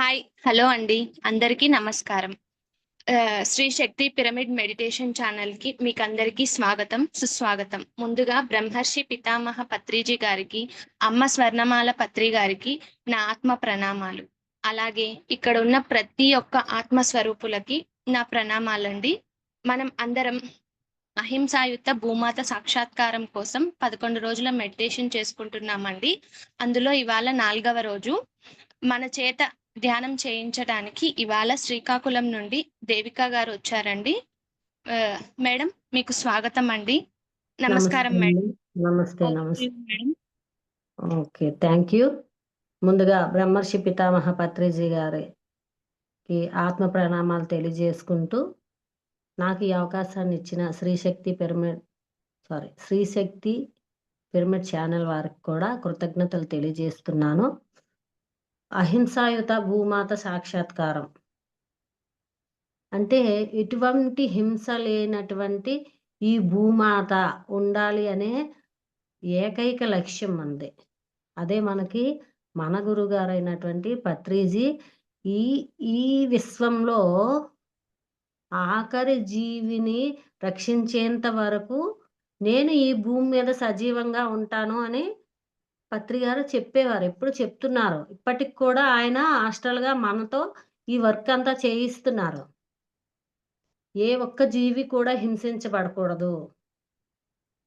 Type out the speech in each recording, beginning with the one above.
Hi. Hello అండి. అందరికీ నమస్కారం. శ్రీ శక్తి పిరమిడ్ మెడిటేషన్ ఛానల్‌కి మీకందరికీ స్వాగతం, సుస్వాగతం. ముందుగా బ్రహ్మర్షి పితామహ పత్రిజీ గారికి, అమ్మ స్వర్ణమాల పత్రి గారికి నా ఆత్మ ప్రణామాలు. అలాగే ఇక్కడున్న ప్రతి ఒక్క ఆత్మ స్వరూపులకి నా ప్రణామాలండి. మనం అందరం అహింసాయుత భూమాత సాక్షాత్కారం కోసం 11 రోజుల మెడిటేషన్ చేసుకుంటున్నామండి. అందులో ఇవాళ 4వ రోజు. మన చేత ధ్యానం చేయించడానికి ఇవాళ శ్రీకాకుళం నుండి దేవిక గారు వచ్చారండి. మేడం మీకు స్వాగతం అండి. నమస్తే నమస్కారం అండి. మేడం. నమస్తే. ఓవర్ టు యూ నమస్తే. మేడం. ఓకే. Thank you. ముందుగా బ్రహ్మర్షి పితామహ పత్రిజీ గారికి ఆత్మ ప్రణామాలు తెలియజేసుకుంటూ, నాకు ఈ అవకాశాన్ని ఇచ్చిన శ్రీశక్తి పిరమిడ్ ఛానల్ వారికి కూడా కృతజ్ఞతలు తెలియజేస్తున్నాను. అహింసాయుత భూమాత సాక్షాత్కారం అంటే ఎటువంటి హింస లేనటువంటి ఈ భూమాత ఉండాలి అనే ఏకైక లక్ష్యం మనది. అదే మన గురుగారైనటువంటి పత్రిజీ ఈ ఈ విశ్వంలో ఆఖరి జీవిని రక్షించేంత వరకు నేను ఈ భూమి మీద సజీవంగా ఉంటాను అని పత్రి గారు చెప్పేవారు. ఎప్పుడు చెప్తున్నారు. ఇప్పటికి కూడా ఆయన హాస్టల్‌గా మనతో ఈ వర్క్ అంతా చేయిస్తున్నారు. ఏ ఒక్క జీవి కూడా హింసించబడకూడదు.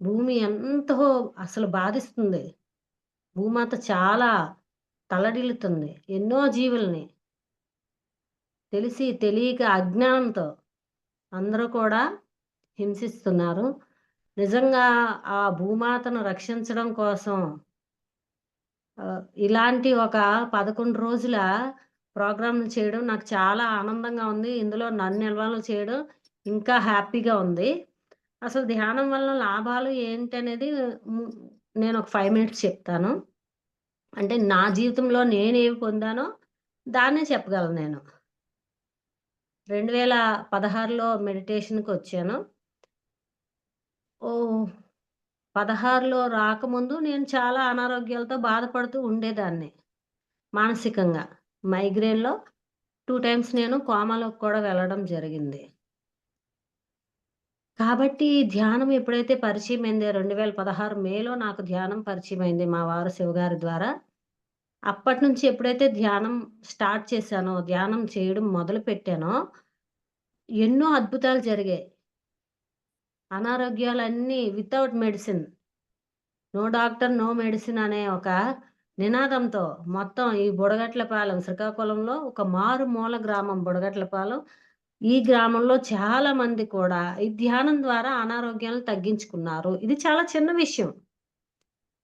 భూమి ఎంతో అసలు బాధిస్తుంది. భూమాత చాలా తల్లడిల్లుతుంది. ఎన్నో జీవుల్ని తెలిసి తెలియక అజ్ఞానంతో అందరూ కూడా హింసిస్తున్నారు. నిజంగా ఆ భూమాతను రక్షించడం కోసం ఇలాంటి ఒక 11 రోజుల ప్రోగ్రామ్‌లు చేయడం నాకు చాలా ఆనందంగా ఉంది. ఇందులో నన్ను ఇన్వాల్వ్ చేయడం ఇంకా హ్యాపీగా ఉంది. అసలు ధ్యానం వల్ల లాభాలు ఏంటనేది హ్మ్, నేను ఒక 5 మినిట్స్ చెప్తాను. అంటే నా జీవితంలో నేనేమి పొందానో దాన్నే చెప్పగలను నేను. 2016లో మెడిటేషన్‌కొచ్చాను. ఓహ్! 16లో రాకముందు నేను చాలా అనారోగ్యాలతో బాధపడుతూ ఉండేదాన్ని. మానసికంగా. మైగ్రేన్‌లో 2 టైమ్స్ నేను కోమాలోకి కూడా వెళ్ళడం జరిగింది. కాబట్టి ధ్యానం ఎప్పుడైతే పరిచయమైందో 2016 మేలో నాకు ధ్యానం పరిచయమైంది మా వారు శివగారి ద్వారా. అప్పటినుంచి ఎప్పుడైతే ధ్యానం స్టార్ట్ చేశానో, ధ్యానం చేయడం మొదలుపెట్టానో, ఎన్నో అద్భుతాలు జరిగాయి. అనారోగ్యాలన్నీ without medicine. No doctor, no medicine అనే ఒక నినాదంతో మొత్తం ఈ బుడగట్లపాలెం శ్రీకాకుళంలో ఒక మారుమూల గ్రామం బుడగట్లపాలెం. ఈ గ్రామంలో చాలా మంది కూడా ఈ ధ్యానం ద్వారా అనారోగ్యాలను తగ్గించుకున్నారు. ఇది చాలా చిన్న విషయం.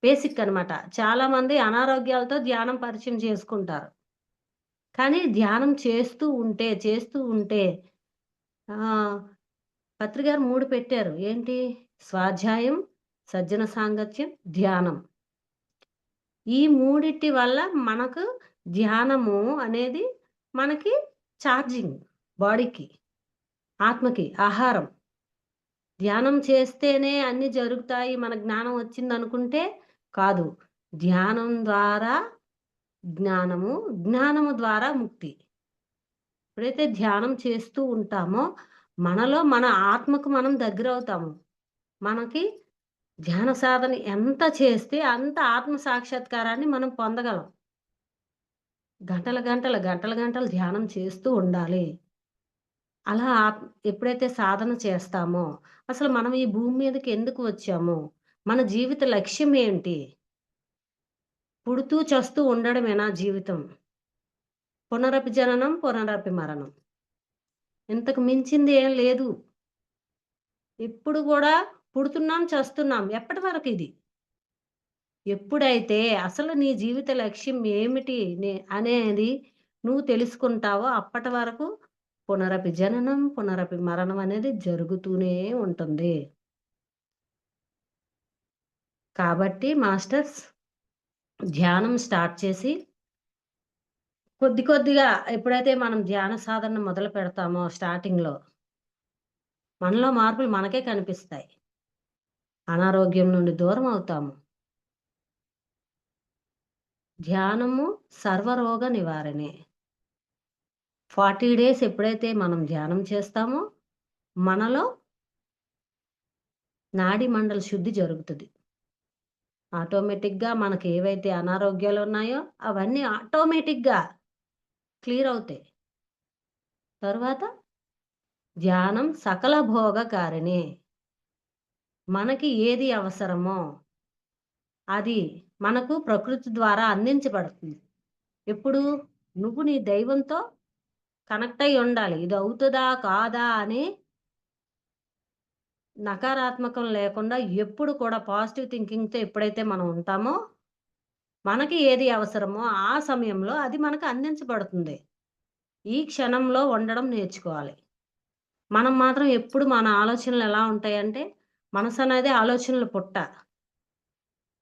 బేసిక్ అనమాట. చాలా మంది అనారోగ్యాలతో ధ్యానం పరిచయం చేసుకుంటారు. కానీ ధ్యానం చేస్తూ ఉంటే ఆహ్, పత్రిగారు 3 పెట్టారు. ఏంటి? స్వాధ్యాయం, సజ్జన సాంగత్యం, ధ్యానం. ఈ మూడిటి వల్ల మనకు ధ్యానము అనేది మనకి ఛార్జింగ్ బాడీకి, ఆత్మకి, ఆహారం. ధ్యానం చేస్తేనే అన్నీ జరుగుతాయి. మన జ్ఞానం వచ్చిందనుకుంటే కాదు. ధ్యానం ద్వారా జ్ఞానము, జ్ఞానము ద్వారా ముక్తి. ఎప్పుడైతే ధ్యానం చేస్తూ ఉంటామో, మనలో మన ఆత్మకు మనం దగ్గరవుతాము. మనకి ధ్యాన సాధన ఎంత చేస్తే అంత ఆత్మ సాక్షాత్కారాన్ని మనం పొందగలం. గంటలు ధ్యానం చేస్తూ ఉండాలి. అలా ఎప్పుడైతే సాధన చేస్తామో, అసలు మనం ఈ భూమి మీదకి ఎందుకు వచ్చాము? మన జీవిత లక్ష్యం ఏంటి? పుడుతూ, చస్తూ ఉండడమేనా జీవితం? పునరపి జననం, పునరపి మరణం. ఇంతకు మించింది ఏం లేదు. ఎప్పుడు గూడా పుడుతున్నాం, చస్తున్నాం. ఎప్పటి వరకిది? ఎప్పుడైతే అసలు నీ జీవిత లక్ష్యం ఏమిటి అనేది నువ్వు తెలుసుకుంటావో అప్పటి వరకు పునరపి జననం, పునరపి మరణం అనేది జరుగుతూనే ఉంటుంది. కాబట్టి మాస్టర్స్ ధ్యానం స్టార్ట్ చేసి కొద్దిగా ఎప్పుడైతే మనం ధ్యాన సాధన మొదలు పెడతామో స్టార్టింగ్‌లో మనలో మార్పులు మనకే కనిపిస్తాయి. అనారోగ్యం నుండి దూరం అవుతాము. ధ్యానము సర్వరోగ నివారణే. 40 డేస్ ఎప్పుడైతే మనం ధ్యానం చేస్తామో, మనలో నాడీ మండల శుద్ధి జరుగుతది. ఆటోమేటిక్‌గా మనకేవైతే అనారోగ్యాలున్నాయో, అవన్నీ ఆటోమేటిక్‌గా క్లియర్ అవుతాయి. తరువాత ధ్యానం సకల భోగకారిణి. మనకి ఏది అవసరమో, అది మనకు ప్రకృతి ద్వారా అందించబడుతుంది. ఎప్పుడు? నువ్వు నీ దైవంతో కనెక్ట్ అయ్యి ఉండాలి. ఇది అవుతదా? కాదా? అని నకారాత్మకం లేకుండా ఎప్పుడు కూడా పాజిటివ్ థింకింగ్‌తో ఎప్పుడైతే మనం ఉంటామో, మనకి ఏది అవసరమో ఆ సమయంలో అది మనకు అందించబడుతుంది. ఈ క్షణంలో ఉండడం నేర్చుకోవాలి. మనం మాత్రం ఎప్పుడు మన ఆలోచనలు ఎలా ఉంటాయంటే, మనసనేది ఆలోచనల పుట్ట.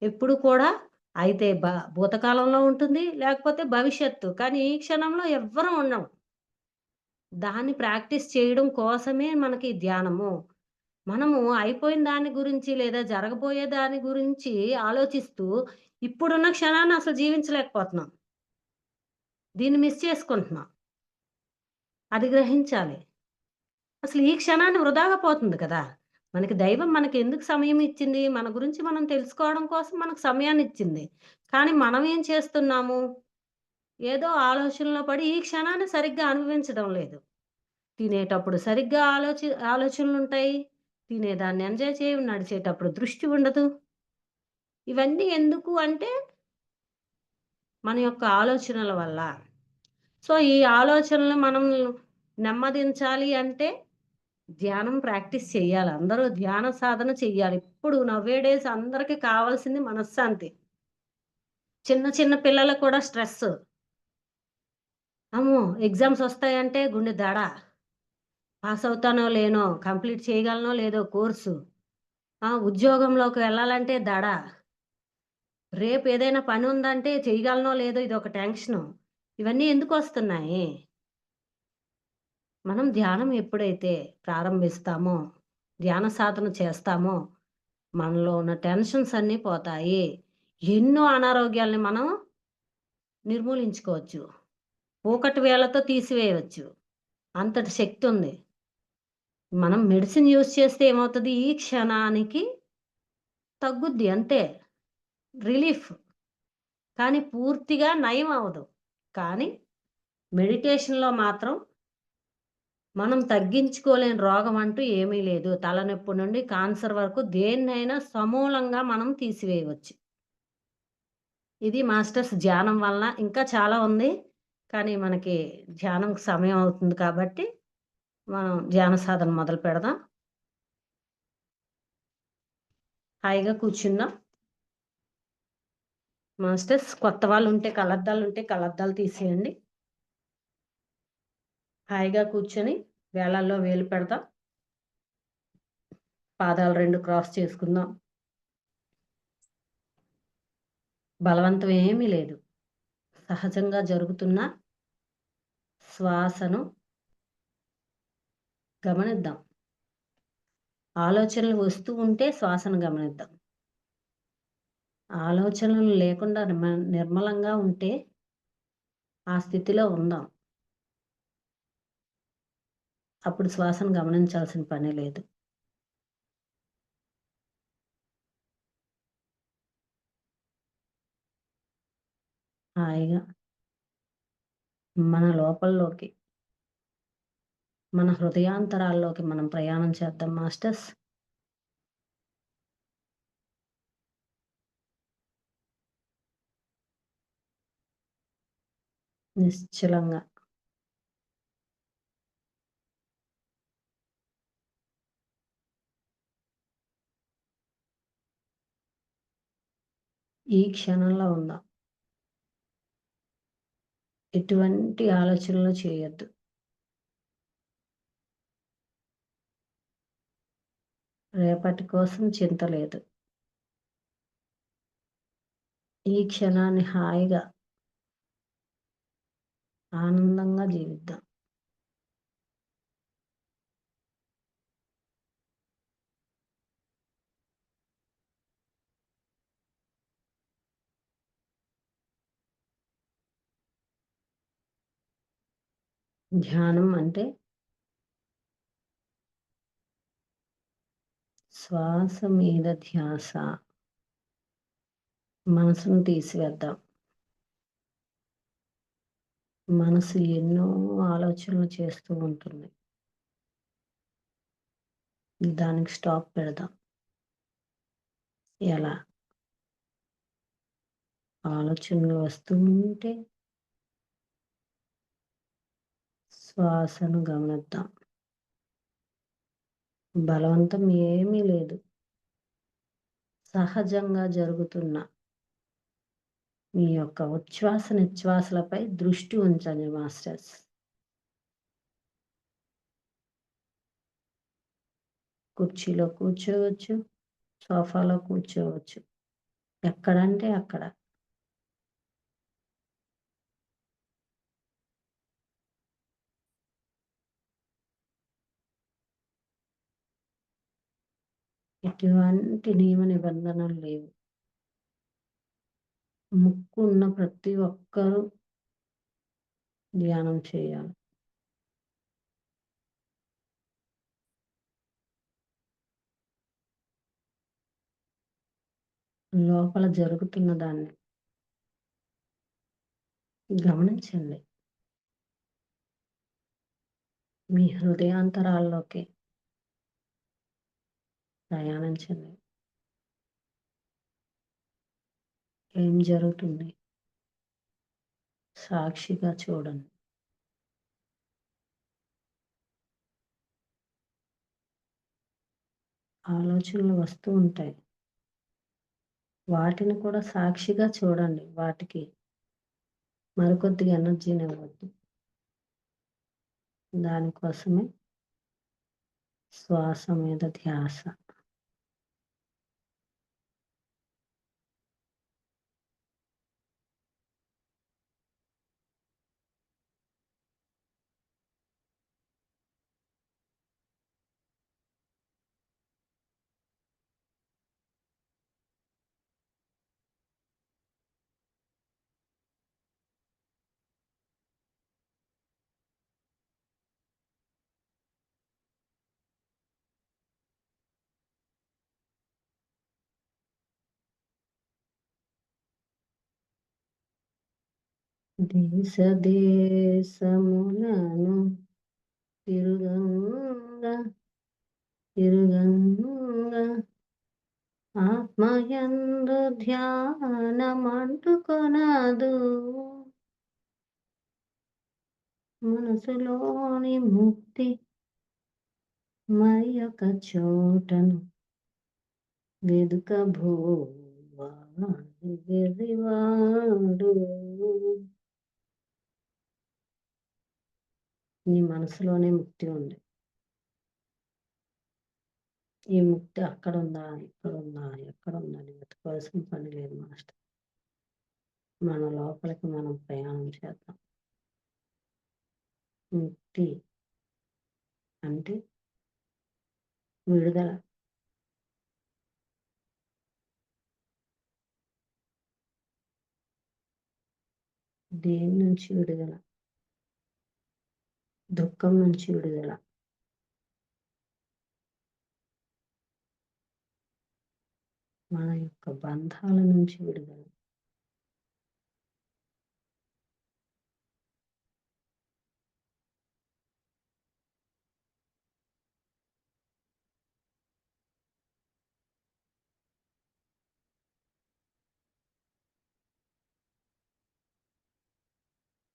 ఎప్పుడు కూడా అయితే భూతకాలంలో ఉంటుంది, లేకపోతే భవిష్యత్తు. కానీ ఈ క్షణంలో ఎవ్వరం ఉండం. దాన్ని ప్రాక్టీస్ చేయడం కోసమే మనకి ధ్యానము. మనము అయిపోయిన దాని గురించి లేదా జరగబోయే దాని గురించి ఆలోచిస్తూ, ఇప్పుడున్న క్షణాన్ని అసలు జీవించలేకపోతున్నాం. దీన్ని మిస్ చేసుకుంటున్నాం. అది గ్రహించాలి. అసలు ఈ క్షణాన్ని వృధాగా పోతుంది కదా! మనకి దైవం మనకెందుకు సమయం ఇచ్చింది? మన గురించి మనం తెలుసుకోవడం కోసం మనకు సమయాన్నిచ్చింది. కానీ మనం ఏం చేస్తున్నాము? ఏదో ఆలోచనలో పడి ఈ క్షణాన్ని సరిగ్గా అనుభవించడం లేదు. తినేటప్పుడు సరిగ్గా ఆలోచనలుంటాయి. తినేదాన్ని ఎంజాయ్ చేయం. నడిచేటప్పుడు దృష్టి ఉండదు. ఇవన్నీ ఎందుకు అంటే, మన యొక్క ఆలోచనల వల్ల. సో, ఈ ఆలోచనలు మనం నెమ్మదించాలి అంటే, ధ్యానం ప్రాక్టీస్ చెయ్యాలి. అందరూ ధ్యాన సాధన చెయ్యాలి. ఇప్పుడు నౌ-ఏ-డేస్ అందరికి కావాల్సింది మనశ్శాంతి. చిన్న చిన్న పిల్లలకు కూడా స్ట్రెస్సు. అమ్మో! ఎగ్జామ్స్ ఒస్తాయంటే గుండె దడ. పాస్ అవుతానో లేనో, కంప్లీట్ చేయగలనో లేదో కోర్సు. ఉద్యోగంలోకి వెళ్ళాలంటే దడ. రేపేదైనా పనుందంటే చేయగలనో లేదో ఇదొక టెన్షను. ఇవన్నీ ఎందుకొస్తున్నాయి? మనం ధ్యానం ఎప్పుడైతే ప్రారంభిస్తామో, ధ్యాన సాధన చేస్తామో, మనలో ఉన్న టెన్షన్స్ అన్నీ పోతాయి. ఎన్నో అనారోగ్యాల్ని మనం నిర్మూలించుకోవచ్చు. కూకటి వేళ్ళతో తీసివేయవచ్చు. అంతటి శక్తుంది. మనం మెడిసిన్ యూజ్ చేస్తే ఏమవుతది? ఈ క్షణానికి తగ్గుద్ది అంతే. రిలీఫ్. కానీ పూర్తిగా నయం అవ్వదు. కానీ మెడిటేషన్‌లో మాత్రం మనం తగ్గించుకోలేని రోగం అంటూ ఏమీ లేదు. తలనొప్పి నుండి కాన్సర్ వరకు దేన్నైనా సమూలంగా మనం తీసివేయవచ్చు. ఇది మాస్టర్స్ ధ్యానం వలన ఇంకా చాలా ఉంది. కానీ మనకి ధ్యానంకి సమయం అవుతుంది కాబట్టి, మనం ధ్యాన సాధన మొదలు పెడదాం. హాయిగా కూర్చుందాం. మాస్టర్స్ కొత్త వాళ్ళుంటే కళ్ళద్దాలుంటే కళ్ళద్దాలు తీసేయండి. హాయిగా కూర్చొని వేళ్ళల్లో వేలు పెడదాం. పాదాలు 2 క్రాస్ చేసుకుందాం. బలవంతం ఏమీ లేదు. సహజంగా జరుగుతున్న శ్వాసను గమనిద్దాం. ఆలోచనలు వస్తూ ఉంటే శ్వాసను గమనిద్దాం. ఆలోచనలు లేకుండా నిర్మలంగా ఉంటే ఆ స్థితిలో ఉందాం. అప్పుడు శ్వాసను గమనించాల్సిన పనే లేదు. హాయిగా మన లోపల్లోకి, మన హృదయాంతరాల్లోకి మనం ప్రయాణం చేద్దాం మాస్టర్స్. నిశ్చలంగా. ఈ క్షణంలో ఉందాం. ఎటువంటి ఆలోచనలు చేయొద్దు. రేపటి కోసం చింత లేదు. ఈ క్షణాన్ని హాయిగా, ఆనందంగా జీవిద్దాం. ధ్యానం అంటే శ్వాస మీద ధ్యాస. మనసును తీసివేద్దాం. మనసు ఎన్నో ఆలోచనలు చేస్తూ ఉంటుంది. దానికి స్టాప్ పెడదాం. ఎలా? ఆలోచనలు వస్తూ ఉంటే శ్వాసను గమనిద్దాం. బలవంతం ఏమీ లేదు. సహజంగా జరుగుతున్న మీ యొక్క ఉచ్ఛ్వాస నిశ్వాసలపై దృష్టి ఉంచండి మాస్టర్స్. కుర్చీలో కూర్చోవచ్చు, సోఫాలో కూర్చోవచ్చు. ఎక్కడంటే అక్కడ. ఎటువంటి నియమ నిబంధనలు లేవు. ముక్కు ఉన్న ప్రతి ఒక్కరూ ధ్యానం చేయాలి. లోపల జరుగుతున్న దాన్ని గమనించండి. మీ హృదయాంతరాల్లోకి ప్రయాణించండి. ఏం జరుగుతుంది? సాక్షిగా చూడండి. ఆలోచనలు వస్తూ ఉంటాయి. వాటిని కూడా సాక్షిగా చూడండి. వాటికి మరికొద్దిగా ఎనర్జీనివ్వద్దు. దానికోసమే శ్వాస మీద ధ్యాస. దేశ దేశములను తిరుగంగా తిరుగంగా ఆత్మయందు ధ్యానమంటుకొనదు. మనసులోని ముక్తి మరి ఒక చోటను వెదుకబోవాడు. నీ మనసులోనే ముక్తి ఉంది. ఈ ముక్తి అక్కడుందా, ఇక్కడుందా, ఎక్కడుందా అని వెతుకోవాల్సిన పని లేదు మాస్టర్. మన లోపలికి మనం ప్రయాణం చేద్దాం. ముక్తి అంటే విడుదల. దేని నుంచి విడుదల? దుఃఖం నుంచి విడుదల. మన యొక్క బంధాల నుంచి విడుదల.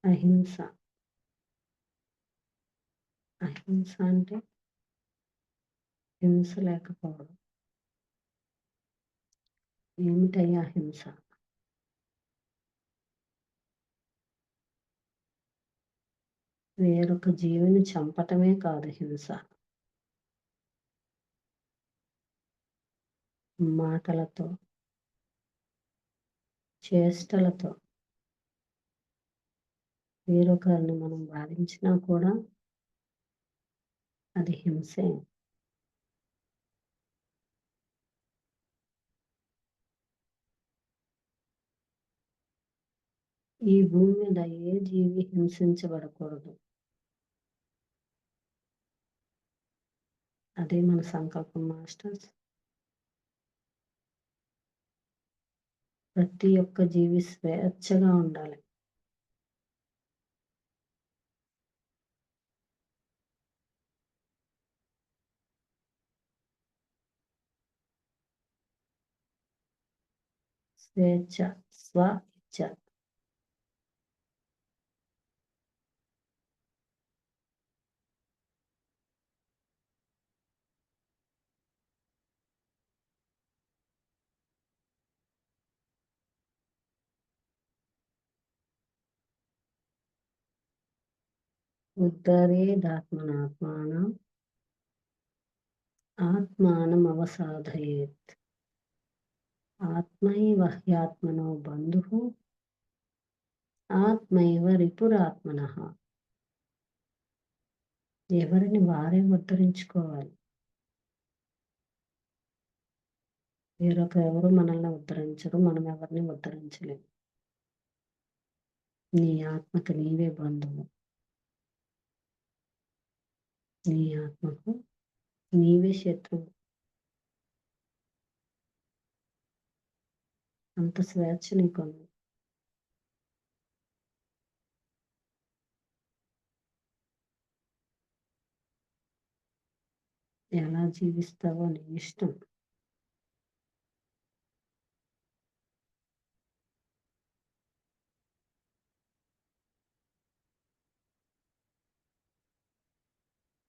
అహింస. అహింస అంటే హింస లేకపోవడం. ఏమిటయ్యా హింస? వేరొక జీవిని చంపటమే కాదు హింస. మాటలతో, చేష్టలతో వేరొకరిని మనం బాధించినా కూడా అది హింసే. ఈ భూమి మీద ఏ జీవి హింసించబడకూడదు. అదే మన సంకల్పం మాస్టర్స్. ప్రతి ఒక్క జీవి స్వేచ్ఛగా ఉండాలి. స్వేచ్ఛ, స్వ ఇచ్ఛ. ఉద్ధరేదాత్మనాత్మానం ఆత్మానమవసాదయేత్. ఆత్మైవ హ్యాత్మనో బంధుః ఆత్మైవ రిపురాత్మనః. ఎవరిని వారే ఉద్ధరించుకోవాలి. ఎవరు మనల్ని ఉద్ధరించరు, మనం ఎవరిని ఉద్ధరించలేము. నీ ఆత్మకి నీవే బంధువు. నీ ఆత్మకు నీవే శత్రువు. అంత స్వేచ్ఛ నీకుంది. ఎలా జీవిస్తావో నీ ఇష్టం.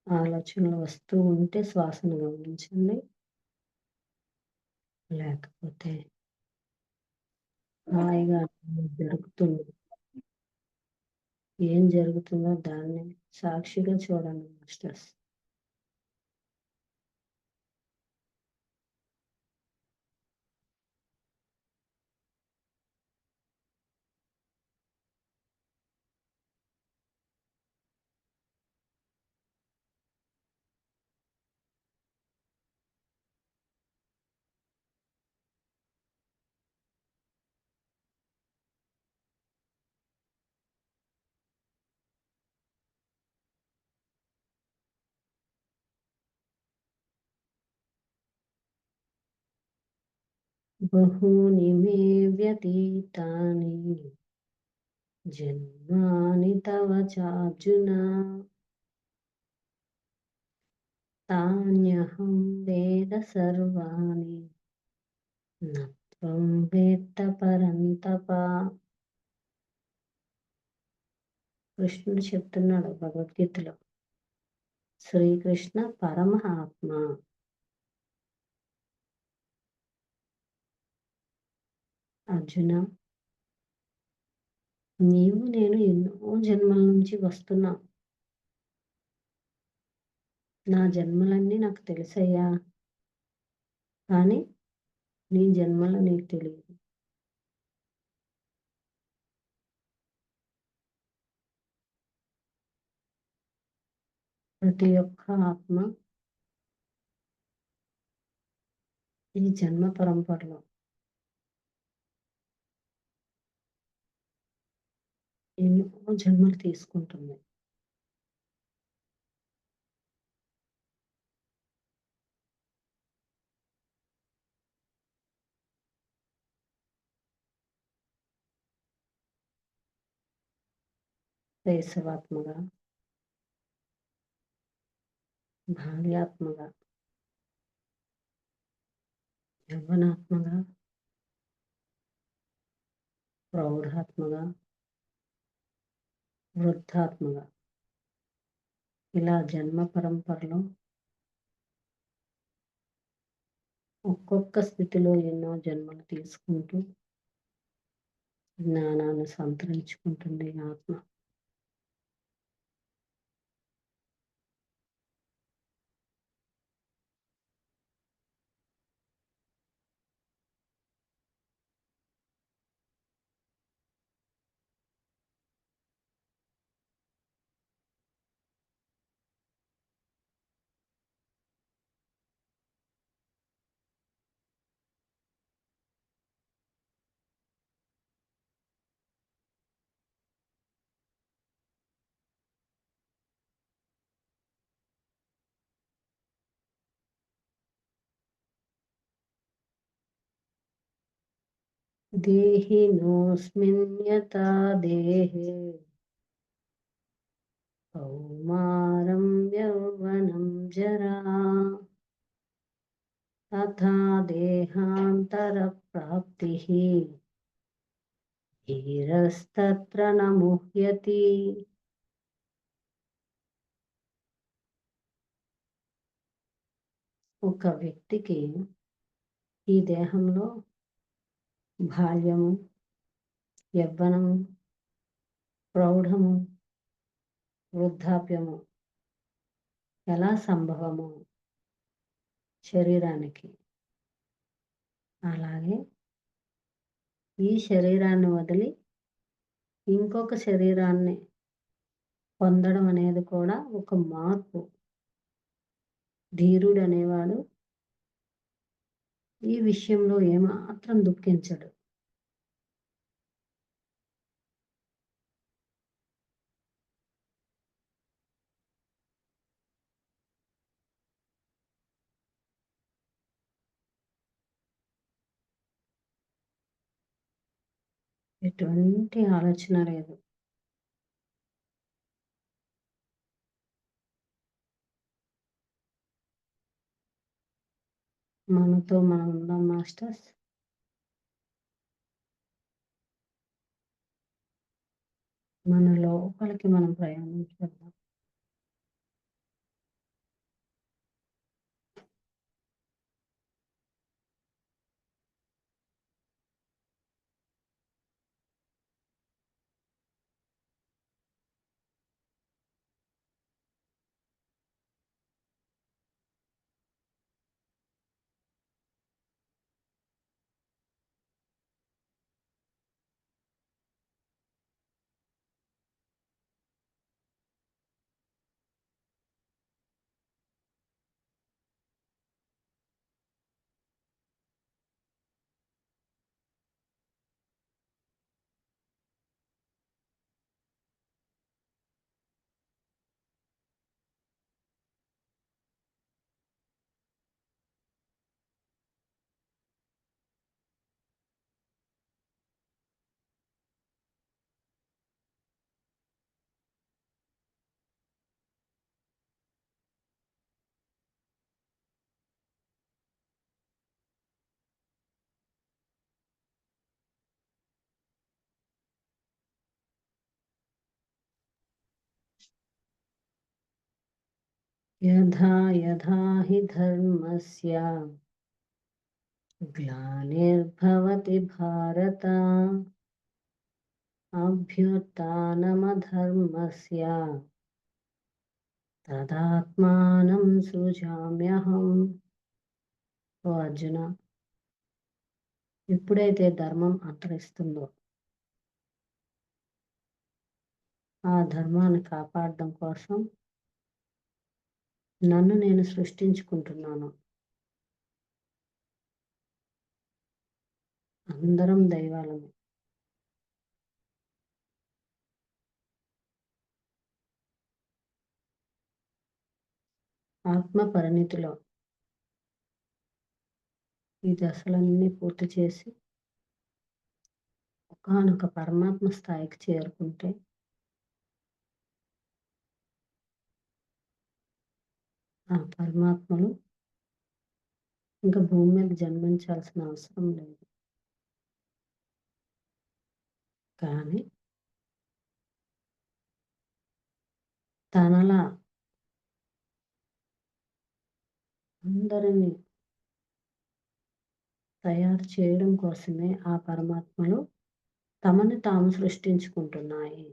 ఆలోచనలు వస్తూ ఉంటే శ్వాసను గమనించండి. లేకపోతే హాయిగా జరుగుతుంది. ఏం జరుగుతుందో దాన్ని సాక్షిగా చూడండి మాస్టర్స్. బహూని మే వ్యతీతాని జన్మాని తవ చార్జున తాన్యహం వేద సర్వాణి నత్వం వేత్త పరంతప. కృష్ణుడు చెప్తున్నాడు భగవద్గీతలో, శ్రీకృష్ణ పరమ ఆత్మ. అర్జున, నీవు నేను ఎన్నో జన్మల నుంచి వస్తున్నా. నా జన్మలన్నీ నాకు తెలుసయ్యా, కానీ నీ జన్మలు నీకు తెలియదు. ప్రతి ఒక్క ఆత్మ ఈ జన్మ పరంపరలో ఎన్నో జన్మలు తీసుకుంటుంది. శైశవాత్మగా, బాల్యాత్మగా, యవ్వనాత్మగా, ప్రౌఢాత్మగా, వృద్ధాత్మగా, ఇలా జన్మ పరంపరలో ఒక్కొక్క స్థితిలో ఎన్నో జన్మలు తీసుకుంటూ జ్ఞానాన్ని సంతరించుకుంటుంది ఆత్మ. దేహినోऽస్మిన్ యథా దేహే కౌమారం యౌవనం జరా తథా దేహాంతరప్రాప్తిః ధీరస్తత్ర న ముహ్యతి. ఒక వ్యక్తికి ఈ దేహంలో బాల్యము, యవ్వనము, ప్రౌఢము, వృద్ధాప్యము ఎలా సంభవమో శరీరానికి, అలాగే ఈ శరీరాన్ని వదిలి ఇంకొక శరీరాన్ని పొందడం అనేది కూడా ఒక మార్పు. ధీరుడు అనేవాడు ఈ విషయంలో ఏమాత్రం దుఃఖించడు. ఎటువంటి ఆలోచన లేదు. మనతో మనం ఉందాం మాస్టర్స్. మన లోపలికి మనం ప్రయాణించేద్దాం. యథా యథా హి ధర్మస్య గ్లానిర్భవతి భారత అభ్యుత్థానమధర్మస్య తదాత్మానం సృజామ్యహం. ఓ అర్జున, ఎప్పుడైతే ధర్మం అంతరిస్తుందో ఆ ధర్మాన్ని కాపాడడం కోసం నన్ను నేను సృష్టించుకుంటున్నాను. అందరం దైవాలమే. ఆత్మ పరిణితిలో ఈ దశలన్నీ పూర్తి చేసి ఒకానొక పరమాత్మ స్థాయికి చేరుకుంటే ఆ పరమాత్మలు ఇంకా భూమి మీద జన్మించాల్సిన అవసరం లేదు. కానీ తనలా అందరినీ తయారు చేయడం కోసమే ఆ పరమాత్మలు తమని తాము సృష్టించుకుంటున్నాయి.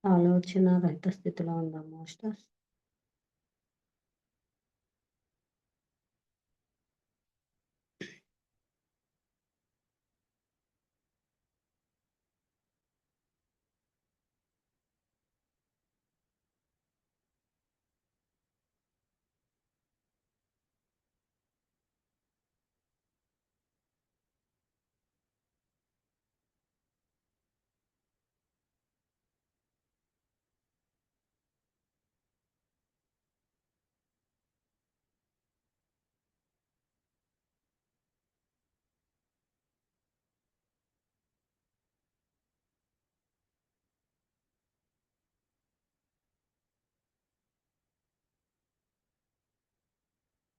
ఆలోచన రహిత స్థితిలో ఉందాం మాస్టర్స్.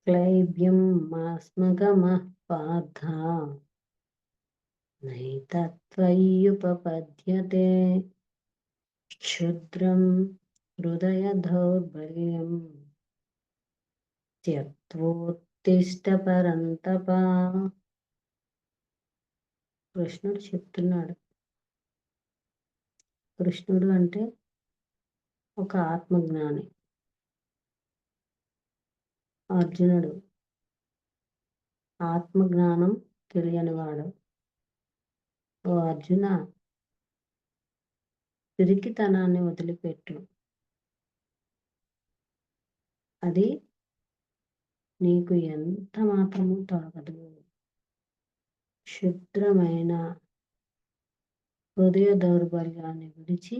క్లైబ్యం మాస్మగమః పార్థ నైతత్త్వయ్యుపపద్యతే క్షుద్రం హృదయ దౌర్బల్యం త్యక్త్వోత్తిష్ట పరంతప. కృష్ణుడు చెప్తున్నాడు. కృష్ణుడు అంటే ఒక ఆత్మజ్ఞాని. అర్జునుడు ఆత్మజ్ఞానం తెలియనివాడు. ఓ అర్జున, పిరికితనాన్ని వదిలిపెట్టు. అది నీకు ఎంత మాత్రము తొలగదు. క్షుద్రమైన హృదయ దౌర్బల్యాన్ని విడిచి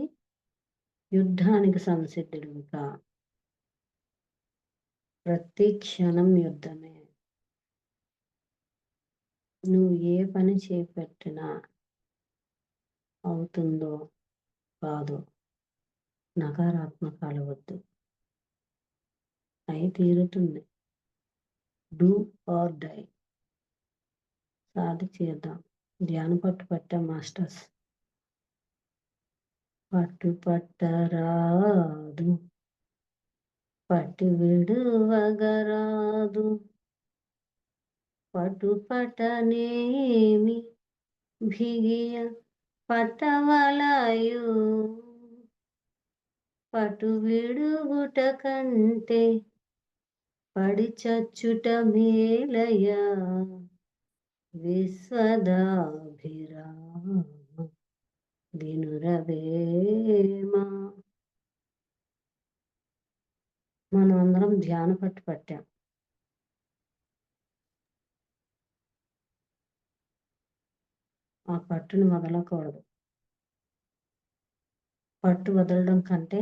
యుద్ధానికి సంసిద్ధుడుగా. ప్రతి క్షణం యుద్ధమే. నువ్వు ఏ పని చేపట్టినా అవుతుందో కాదో నకారాత్మకాలు వద్దు. అయి తీరుతుంది. Do or die. సాధి చేద్దాం. ధ్యాన పట్టు పట్టాం మాస్టర్స్. పట్టు పట్టరాదు, పట్టు విడువగరాదు, పట్టు పట్టనేమి బిగియ పట్టవలయు, పట్టు విడుగుట కంటే పడి చచ్చుట మేలయ. విశ్వదాభిరామ వినురవేమ. మనం అందరం ధ్యాన పట్టు పట్టాం. ఆ పట్టుని వదలకూడదు. పట్టు వదలడం కంటే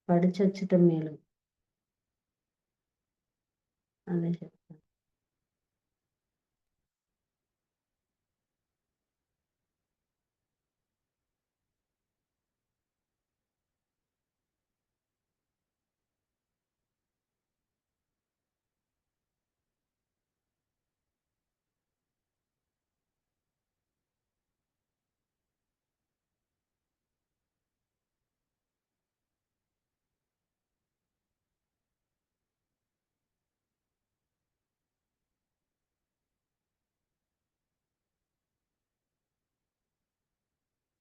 పడి చచ్చటం మేలు. అదే చెప్తాను.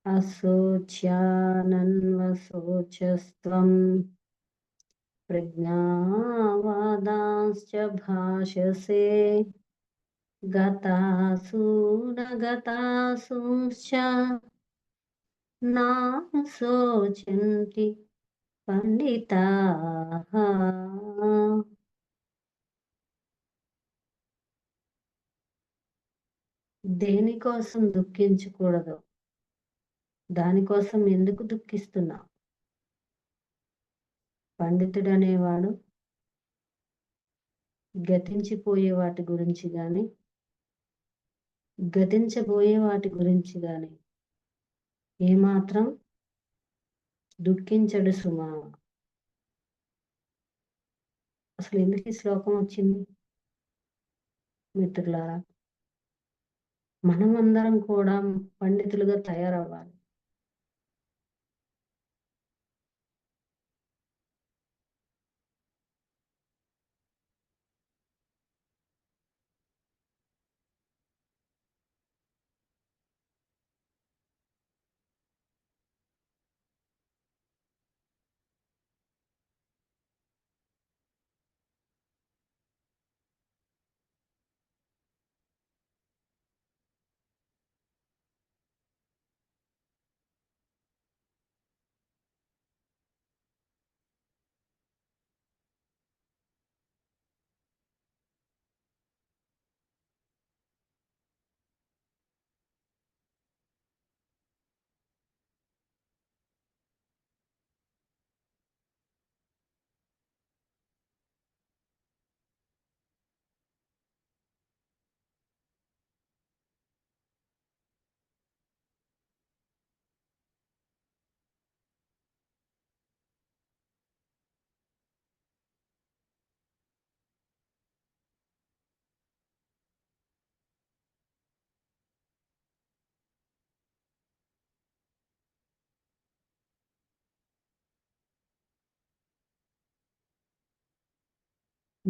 అశోచ్యానన్వశోచస్త్వం ప్రజ్ఞావాదాంశ్చ భాషసే గతాసూనగతాసూంశ్చ నాశోచంతి పండితాః. దేనికోసం దుఃఖించకూడదు. దానికోసం ఎందుకు దుఃఖిస్తున్నావు? పండితుడనేవాడు గతించిపోయే వాటి గురించి కానీ గతించబోయే వాటి గురించి కానీ ఏమాత్రం దుఃఖించడు సుమా. అసలు ఎందుకు ఈ శ్లోకం వచ్చింది మిత్రులారా? మనమందరం కూడా పండితులుగా తయారవ్వాలి.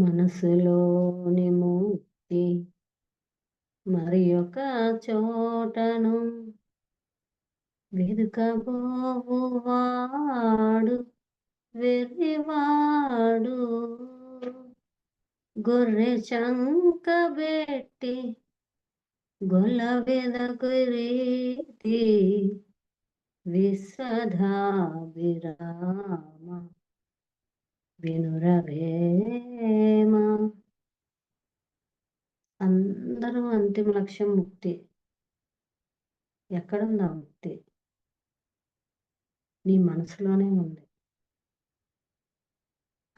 మనసులోని ముక్తి మరి ఒక చోటను వెదుకబోవువాడు వెర్రివాడు. గొర్రె చంకబెట్టి గొల్ల వెదకురీతి విశ్వధాభిరామ వినురవేమ. అందరూ అంతిమ లక్ష్యం ముక్తి. ఎక్కడుంది ఆ ముక్తి? నీ మనసులోనే ఉంది.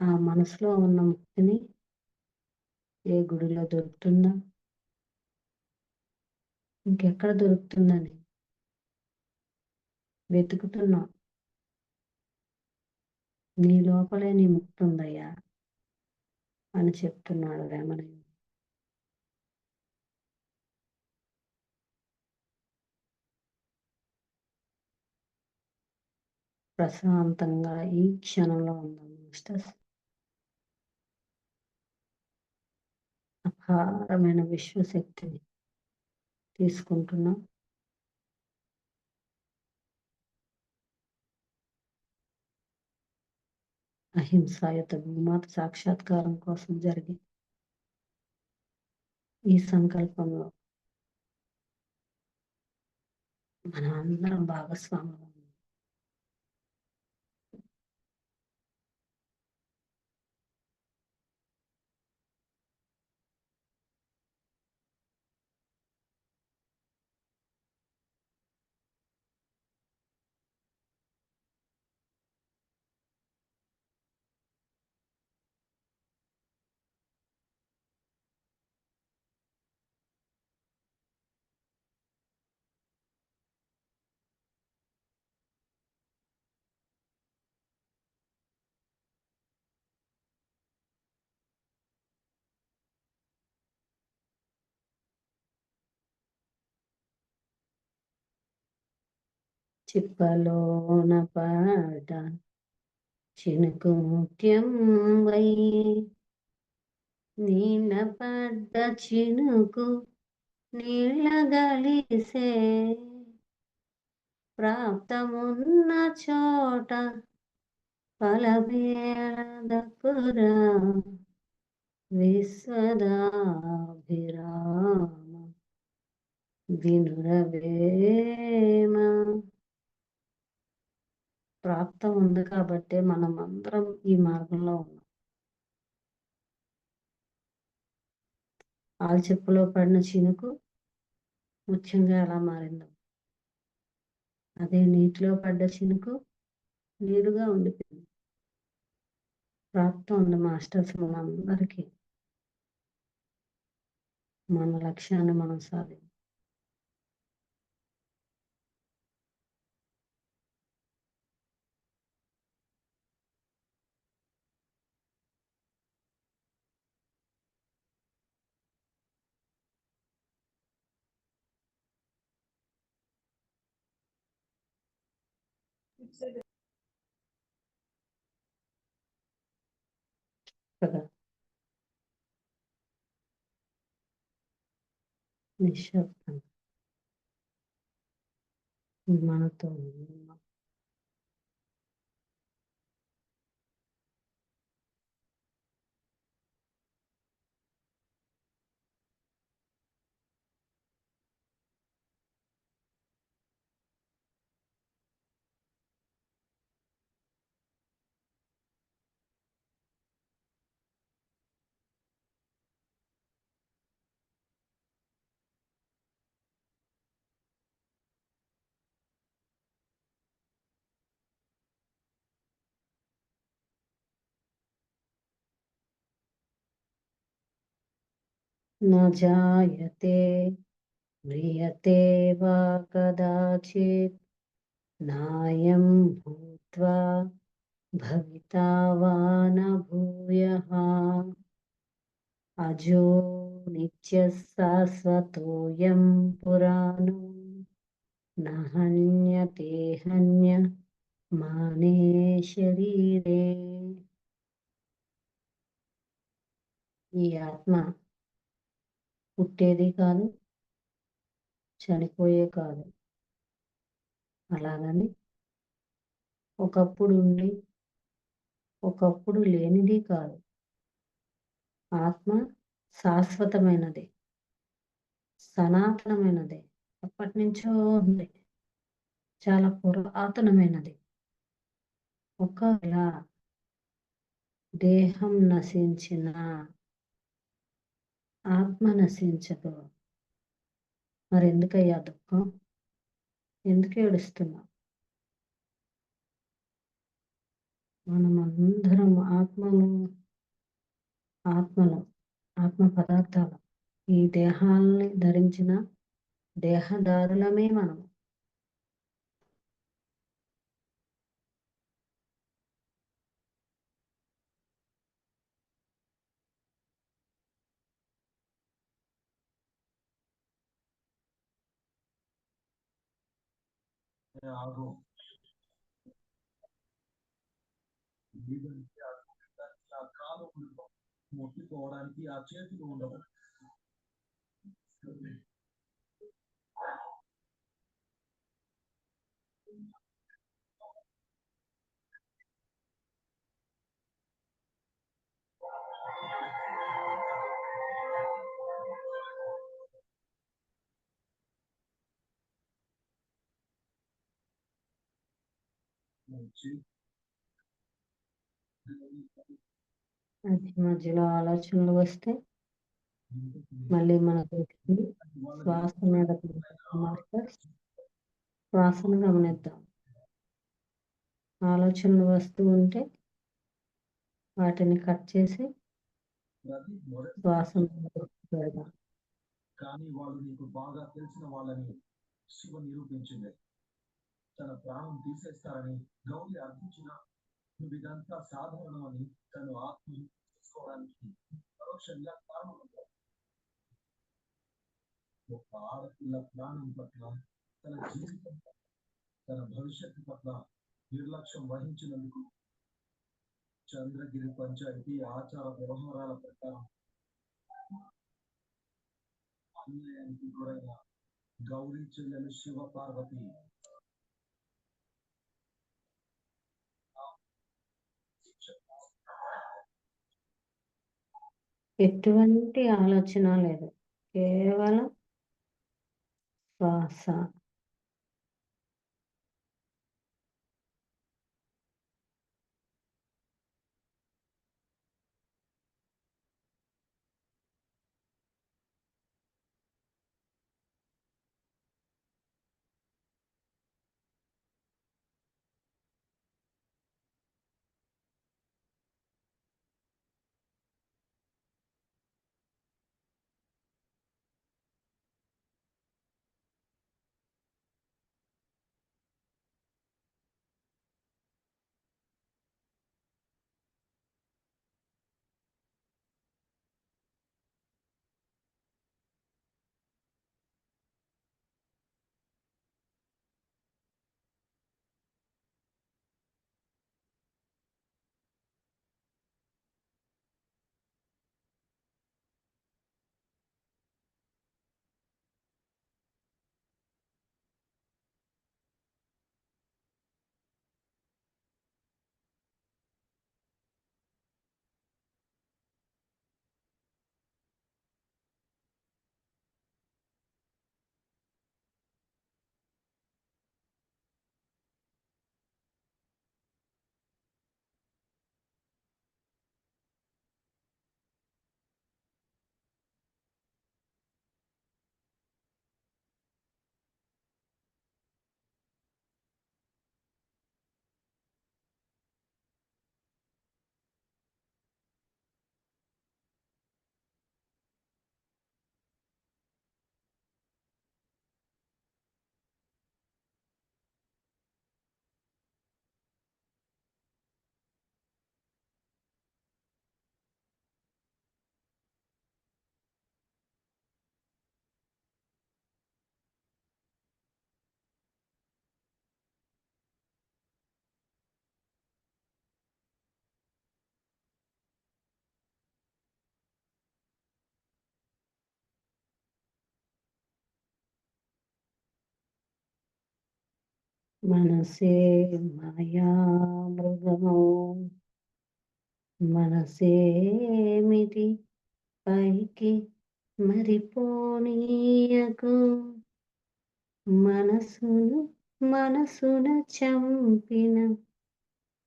ఆ మనసులో ఉన్న ముక్తిని ఏ గుడిలో దొరుకుతుందా, ఇంకెక్కడ దొరుకుతుందని వెతుకుతున్నా. నీ లోపలే నీ ముక్తి ఉందయ్యా అని చెప్తున్నాడు వేమనయ్య. ప్రశాంతంగా ఈ క్షణంలో ఉందాం మాస్టర్స్. అపారమైన విశ్వశక్తిని తీసుకుంటున్నాం. అహింసాయుత భూమాత సాక్షాత్కారం కోసం జరిగే ఈ సంకల్పంలో మనం అందరం భాగస్వాములు. చిప్పలోన పడ్డ చినుకు ముత్యం వై, నీళ్ళ పడ్డ చినుకు నీళ్ళ గలిసే, ప్రాప్తమున్న చోట ఫలమేళ దక్కురా విశ్వదాభిరామ వినురవేమ. ప్రాప్తం ఉంది కాబట్టి మనం అందరం ఈ మార్గంలో ఉన్నాం. ఆల్చెప్పులో పడిన చినుకు ముఖ్యంగా ఎలా మారిందో, అదే నీటిలో పడ్డ చినుకు నీరుగా ఉండిపోయింది. ప్రాప్తం ఉంది మాస్టర్స్ మనందరికీ. మన లక్ష్యాన్ని మనం సాధించాలి. కదా, నిశ్శబ్దం మనతో ఉన్నాం. न जायते म्रियते वा कदाचित्, नायं भूत्वा भविता वा न भूयः, अजो नित्यः शाश्वतोऽयं पुराणो न हन्यते हन्यमाने शरीरे. ఈ ఆత్మ పుట్టేది కాదు, చనిపోయే కాదు. అలాగని ఒకప్పుడు ఉండి, ఒకప్పుడు లేనిది కాదు. ఆత్మ శాశ్వతమైనది, సనాతనమైనది, ఎప్పటినుంచో ఉంది, చాలా పురాతనమైనది. ఒకవేళ దేహం నశించిన ఆత్మ నశించదు. మరెందుకయ్యా దుఃఖం? ఎందుకు ఏడుస్తున్నాం? మనమందరం ఆత్మలు, ఆత్మ పదార్థాలు. ఈ దేహాల్ని ధరించిన దేహదారులమే మనం. ఆగు లేదంటే ఆ కాలు ముట్టుకోవడానికి ఆ చేతులు ఉండవు. మధ్యలో ఆలోచనలు వస్తే మళ్ళీ మన దృష్టి శ్వాస మీద మార్కర్స్, శ్వాసను గమనిద్దాం. ఆలోచనలు వస్తూ ఉంటే వాటిని కట్ చేసి శ్వాస మీద దృష్టి పెడదాం. కానీ వాళ్ళు నీకు బాగా తెలిసిన వాళ్ళని శివ నిరూపించింది. తన ప్రాణం తీసేస్తారని గౌరి అర్థించిన నువ్వు ఇదంతా సాధారణమని తను ఆత్మ తీసుకోవడానికి పరోక్షంగా కారణం. ఒక ఆడపిల్ల ప్రాణం పట్ల, తన జీవితం పట్ల, తన భవిష్యత్తు పట్ల నిర్లక్ష్యం వహించినందుకు చంద్రగిరి పంచాయతీ ఆచార వ్యవహారాల ప్రకారం అన్యాయానికి గురైన గౌరీ చెల్లెలు శివ పార్వతి ఎటువంటి ఆలోచన లేదు, కేవలం శ్వాస. మనసే మాయామృగము, మనసేమిటి పైకి మరిపోనీయకు, మనసున చంపిన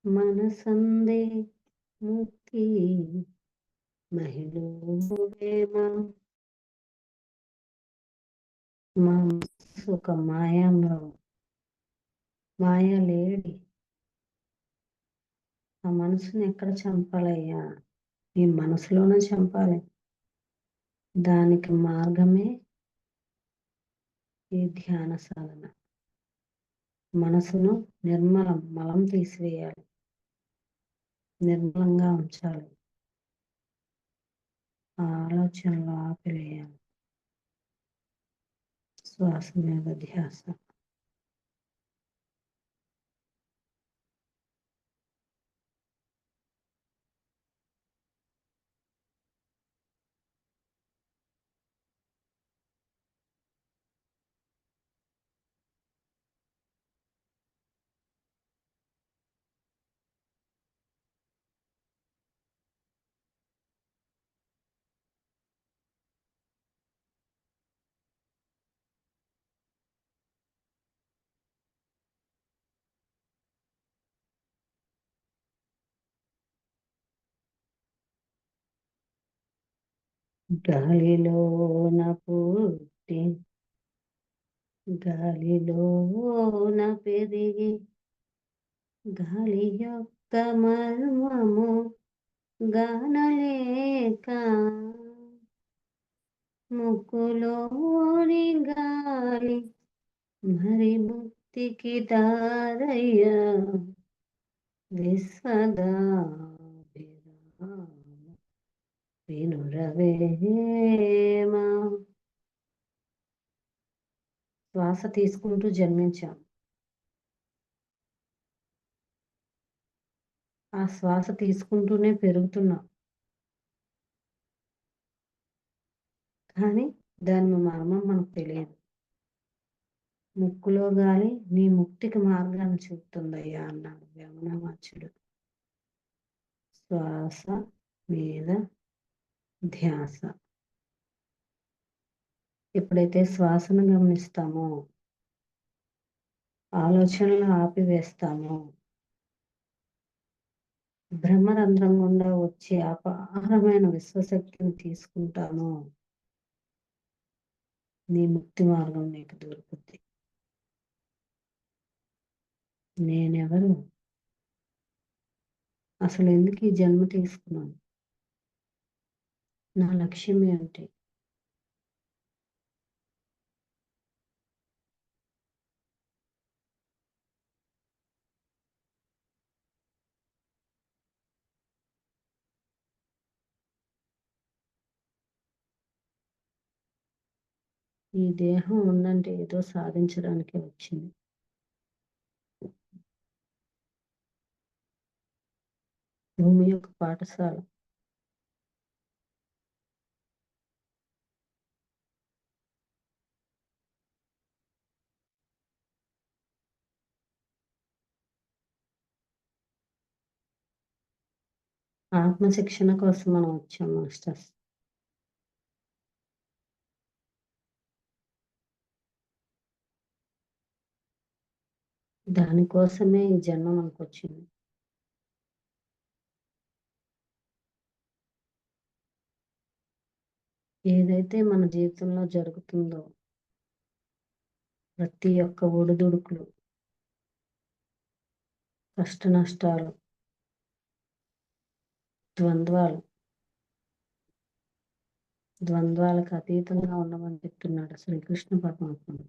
మనసందే ముక్తి మహిళ. మా మనసు ఒక మాయామృగం, మాయలేడి. ఆ మనసుని ఎక్కడ చంపాలయ్యా? ఈ మనసులోనే చంపాలి. దానికి మార్గమే ఈ ధ్యాన సాధన. మనసును మలం తీసివేయాలి, నిర్మలంగా ఉంచాలి, ఆ ఆలోచనలు ఆపివేయాలి. శ్వాస మీద ధ్యాస. గాలిలోన పుట్టి గాలిలోన పెరిగి, గాలి యొక్క మర్మము గానలేక, ముక్కులోని గాలి మరి ముక్తికి దారయ్యా. వినురవేమ. శ్వాస తీసుకుంటూ జన్మించాం. ఆ శ్వాస తీసుకుంటూనే పెరుగుతున్నాం. కానీ దాని మర్మం మనకు తెలియదు. ముక్కులో గాలి నీ ముక్తికి మార్గాన్ని చూపుతుందయ్యా అన్నాడు యమునామాచుడు. శ్వాస మీద ధ్యాస. ఎప్పుడైతే శ్వాసను గమనిస్తామో, ఆలోచనలు ఆపివేస్తామో, బ్రహ్మరంధ్రం గుండా వచ్చే అపారమైన విశ్వశక్తిని తీసుకుంటామో, నీ ముక్తి మార్గం నీకు దొరుకుద్ది. నేనెవరు? అసలు ఎందుకు ఈ జన్మ తీసుకున్నాను? నా లక్ష్యం ఏంటి? ఈ దేహం ఉందంటే ఏదో సాధించడానికి వచ్చింది. భూమి యొక్క పాఠశాల. ఆత్మశిక్షణ కోసం మనం వచ్చాం మాస్టర్స్. దానికోసమే ఈ జన్మ మనకు వచ్చింది. ఏదైతే మన జీవితంలో జరుగుతుందో, ప్రతి ఒక్క ఒడిదుడుకులు, కష్ట నష్టాలు, ద్వంద్వాలకు అతీతంగా ఉండమని చెప్తున్నాడు శ్రీకృష్ణ పరమాత్ముడు.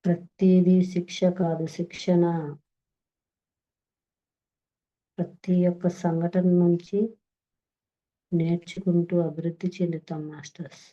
ప్రతిదీ శిక్ష కాదు, శిక్షణ. ప్రతి ఒక్క సంఘటన నుంచి నేర్చుకుంటూ అభివృద్ధి చెందుతాం మాస్టర్స్.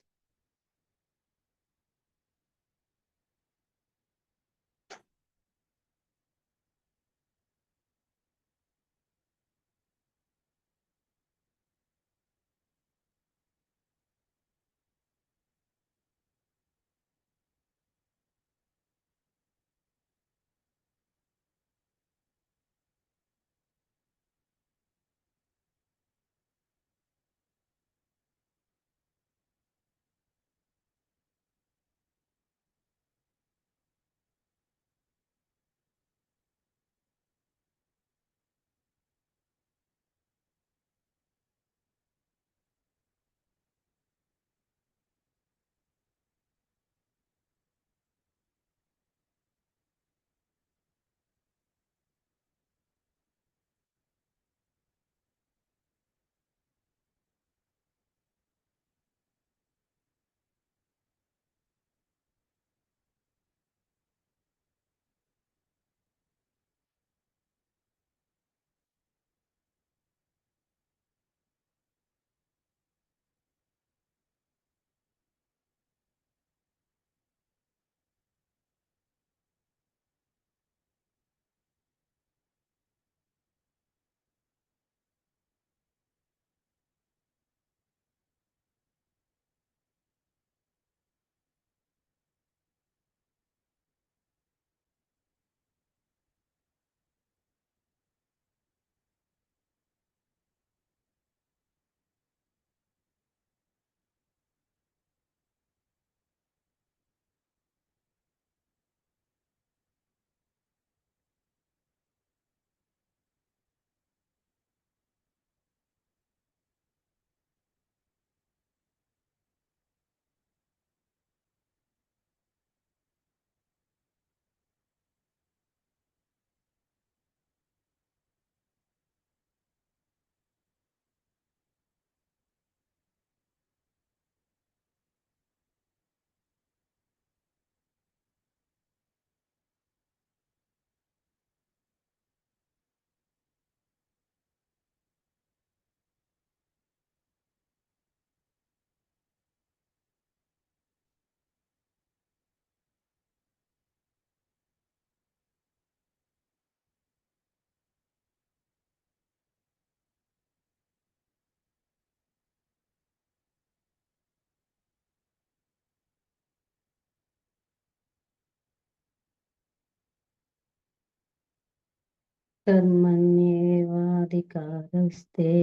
कर्मण्येवाधिकारस्ते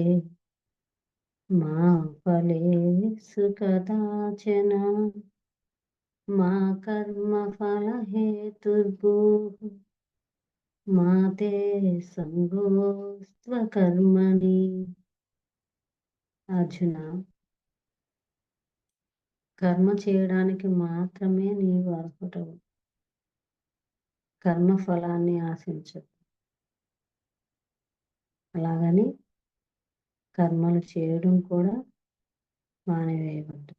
मा फलेषु कदाचन मा कर्मफलहेतुर्भूः మా తే సంగోస్త్వకర్మణి. అర్జున, కర్మ చేయడానికి మాత్రమే నీవు అర్హుడవు. కర్మ ఫలాన్ని ఆశించదు. అలాగని కర్మలు చేయడం కూడా మానివేయవద్దు.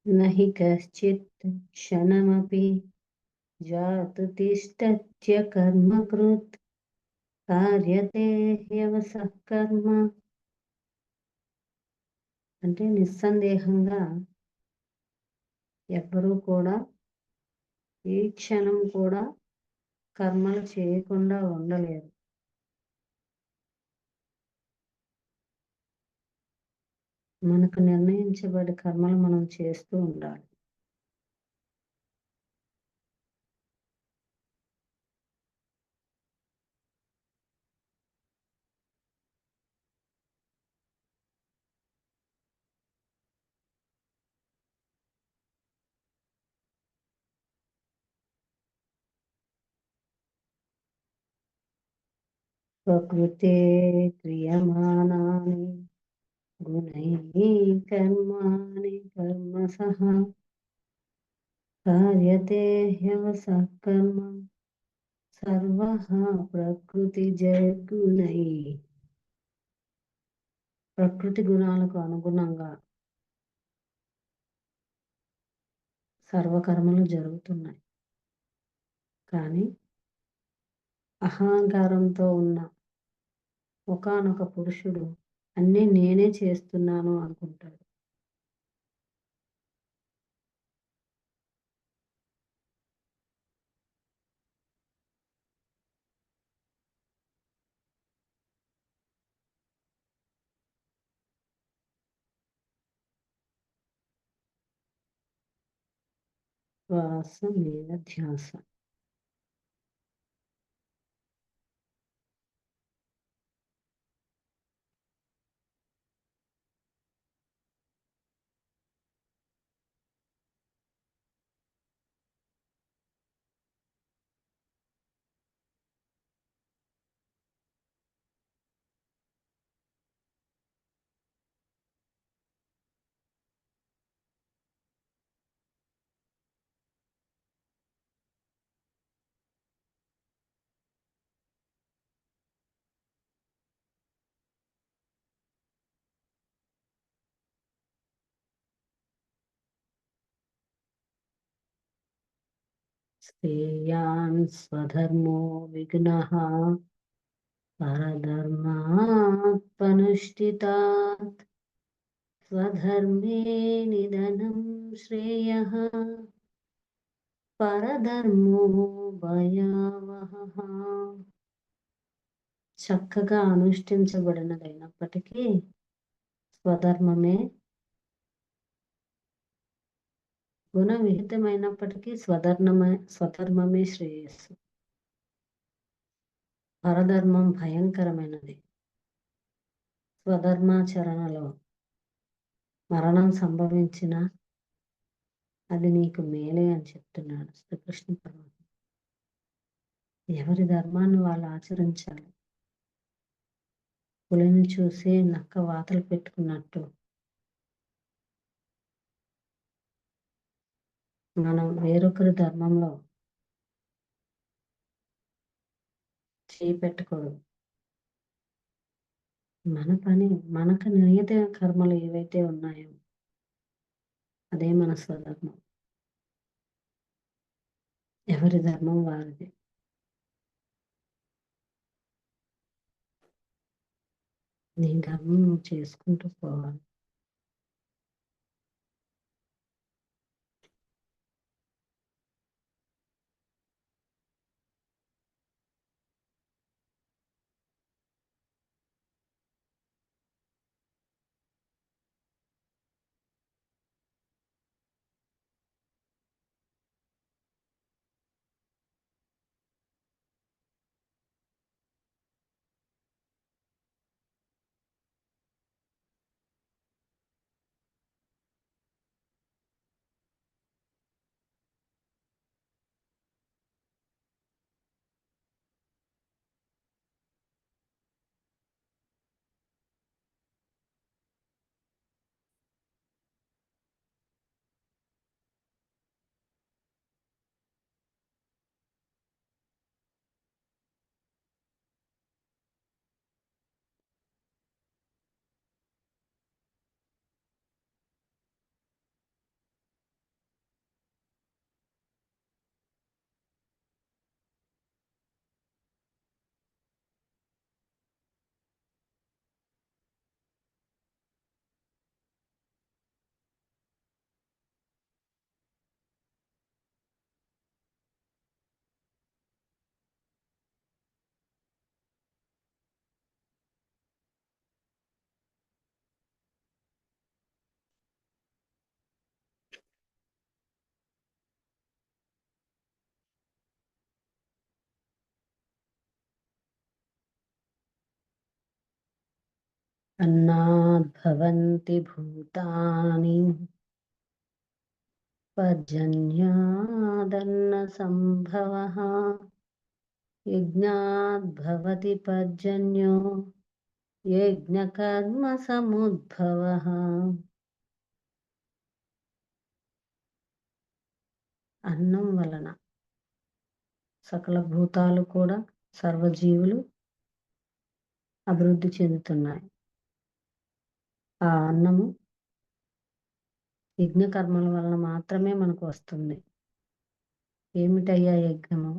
నహి కశ్చిత్ క్షణమపి జాతు తిష్టత్య కర్మకృత్ కార్యతే హ్యవసః కర్మ. అంటే నిస్సందేహంగా ఎవ్వరూ కూడా ఈ క్షణం కూడా కర్మలు చేయకుండా ఉండలేరు. మనకు నిర్ణయించబడి కర్మలు మనం చేస్తూ ఉండాలి. ప్రకృతే క్రియమానాని గుణైః కర్మాణి కర్మసః కార్యతే హ్యవసః కర్మ సర్వః ప్రకృతిజైర్గుణైః. ప్రకృతి గుణాలకు అనుగుణంగా సర్వకర్మలు జరుగుతున్నాయి. కానీ అహంకారంతో ఉన్న ఒకానొక పురుషుడు అన్నీ నేనే చేస్తున్నాను అనుకుంటాడు. శ్వాస మీద ధ్యాస. శ్రేయాన్ స్వధర్మో విఘ్నః పరధర్మాత్ పనుష్ఠితాత్ స్వధర్మే నిధనం శ్రేయః పరధర్మో భయావహః. చక్కగా అనుష్ఠించబడినదైనప్పటికీ స్వధర్మమే, గుణ విహితమైనప్పటికీ స్వధర్మమే శ్రేయస్సు. పరధర్మం భయంకరమైనది. స్వధర్మాచరణలో మరణం సంభవించిన అది నీకు మేలే అని చెప్తున్నాడు శ్రీకృష్ణ పరమాత్మ. ఎవరి ధర్మాన్ని వాళ్ళు ఆచరించాలి. పులిని చూసి నక్క వాతలు పెట్టుకున్నట్టు మనం వేరొకరి ధర్మంలో చేయి పెట్టకూడదు. మన పని, మనకు నియత కర్మలు ఏవైతే ఉన్నాయో అదే మన స్వధర్మం. ఎవరి ధర్మం వారిది. నీ ధర్మం నువ్వు చేసుకుంటూ పోవాలి. అన్నాద్భవంతి భూతాని పర్జన్యాదన్న సంభవః యజ్ఞాద్భవతి పర్జన్యో యజ్ఞకర్మ సముద్భవః. అన్నం వలన సకల భూతాలు కూడా, సర్వజీవులు అభివృద్ధి చెందుతున్నాయి. ఆ అన్నము యజ్ఞకర్మల వలన మాత్రమే మనకు వస్తుంది. ఏమిటయ్యా యజ్ఞము?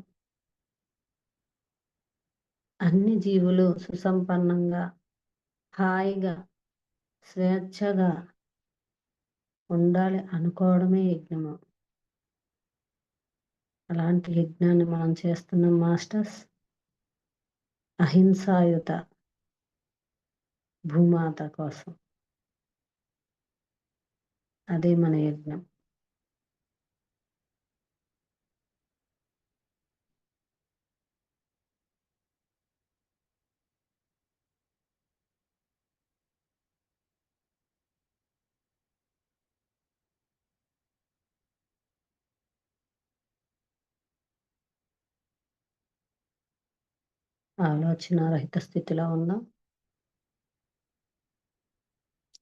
అన్ని జీవులు సుసంపన్నంగా, హాయిగా, స్వేచ్ఛగా ఉండాలి అనుకోవడమే యజ్ఞము. అలాంటి యజ్ఞాన్ని మనం చేస్తున్నాం మాస్టర్స్. అహింసాయుత భూమాత కోసం. అదే మన యజ్ఞం. ఆలోచన రహిత స్థితిలో ఉందాం.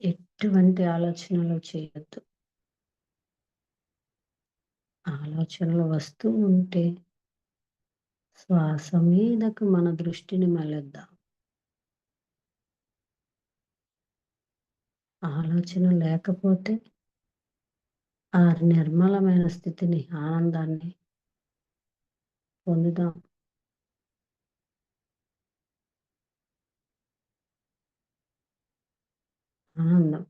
ఎటువంటి ఆలోచనలు చేయొద్దు. ఆలోచనలు వస్తూ ఉంటే శ్వాస మీదకు మన దృష్టిని మళ్ళిద్దాం. ఆలోచన లేకపోతే ఆ నిర్మలమైన స్థితిని, ఆనందాన్ని పొందుదాం. ఆనందం.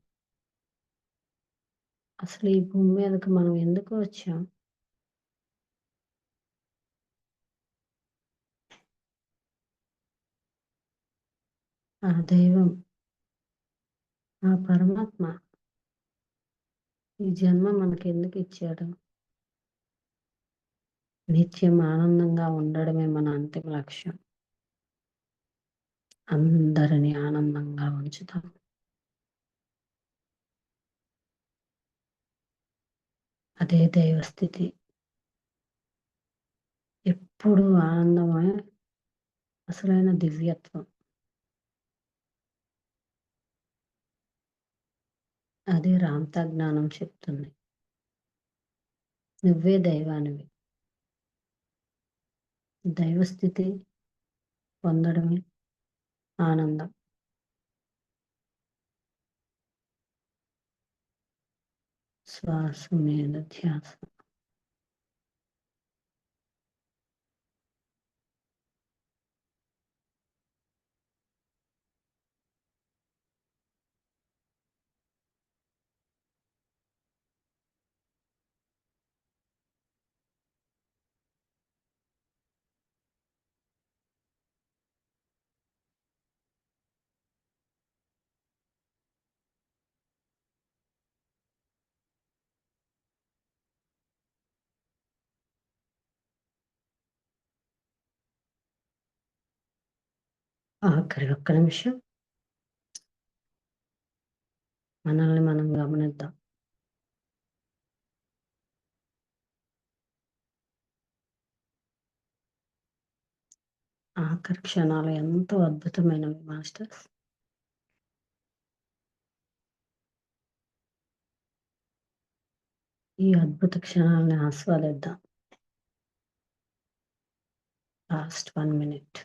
అసలు ఈ భూమి మీదకు మనం ఎందుకు వచ్చాం? ఆ దైవం, ఆ పరమాత్మ ఈ జన్మ మనకి ఎందుకు ఇచ్చాడు? నిత్యం ఆనందంగా ఉండడమే మన అంతిమ లక్ష్యం. అందరినీ ఆనందంగా ఉంచుతాం. అదే దైవస్థితి. ఎప్పుడు ఆనందమే అసలైన దివ్యత్వం. అదే రామ్తా జ్ఞానం చెప్తుంది. నువ్వే దైవానివి. దైవస్థితి పొందడమే ఆనందం. శ్వాస మీద ధ్యాస. ఆఖరి ఒక్క నిమిషం మనల్ని మనం గమనిద్దాం. ఆఖరి క్షణాలు ఎంతో అద్భుతమైనవి మాస్టర్స్. ఈ అద్భుత క్షణాలని ఆస్వాదిద్దాం. Last 1 minute.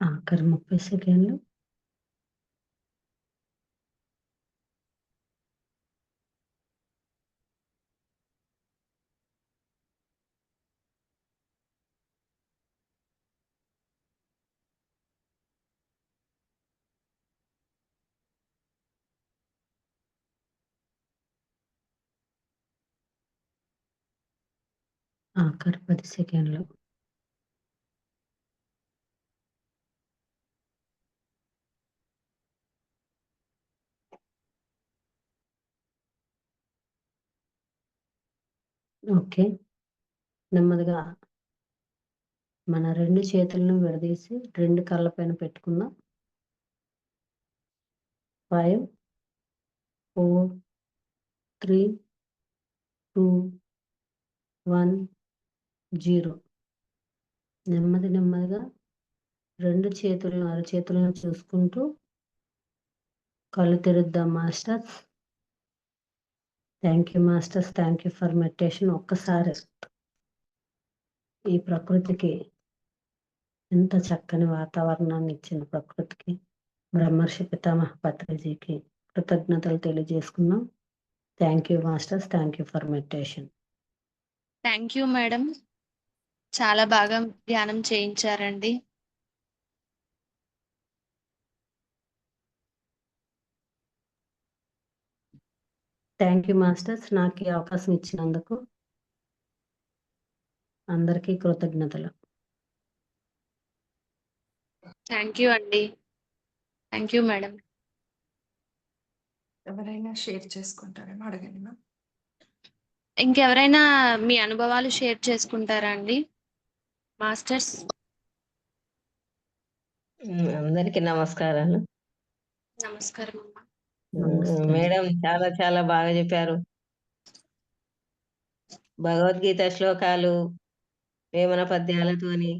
ఆఖరి 30 సెకండ్లు. ఆఖరి 10 సెకండ్లు. ఓకే. నెమ్మదిగా మన 2 చేతులను విడదీసి 2 కళ్ళ పైన పెట్టుకుందాం. 5, 4, 3, 2, 1, 0. నెమ్మదిగా 2 చేతులను అరచేతులను చూసుకుంటూ కళ్ళు తెరుద్దాం masters. Thank you masters. Thank you for meditation. ఒక్కసారి ఈ ప్రకృతికి ఎంత చక్కని వాతావరణాన్ని ఇచ్చిన ప్రకృతికి, బ్రహ్మర్షి పితామహ పత్రిజీకి కృతజ్ఞతలు తెలియజేసుకున్నాం. Thank you masters. Thank you for meditation. Thank you madam. చాలా బాగా ధ్యానం చేయించారండి. Thank you masters. నాకు ఈ అవకాశం ఇచ్చినందుకు అందరికీ కృతజ్ఞతలు. థ్యాంక్ యూ అండి. Thank you madam. ఎవరైనా షేర్ చేసుకుంటారేమో అడగండి మ్యామ్. ఇంకెవరైనా మీ అనుభవాలు షేర్ చేసుకుంటారా అండి మాస్టర్స్? అందరికి నమస్కారాలు. నమస్కారం అమ్మా. నమస్తే. మేడం చాలా చాలా బాగా చెప్పారు. భగవద్గీత శ్లోకాలు, వేమన పద్యాలతోని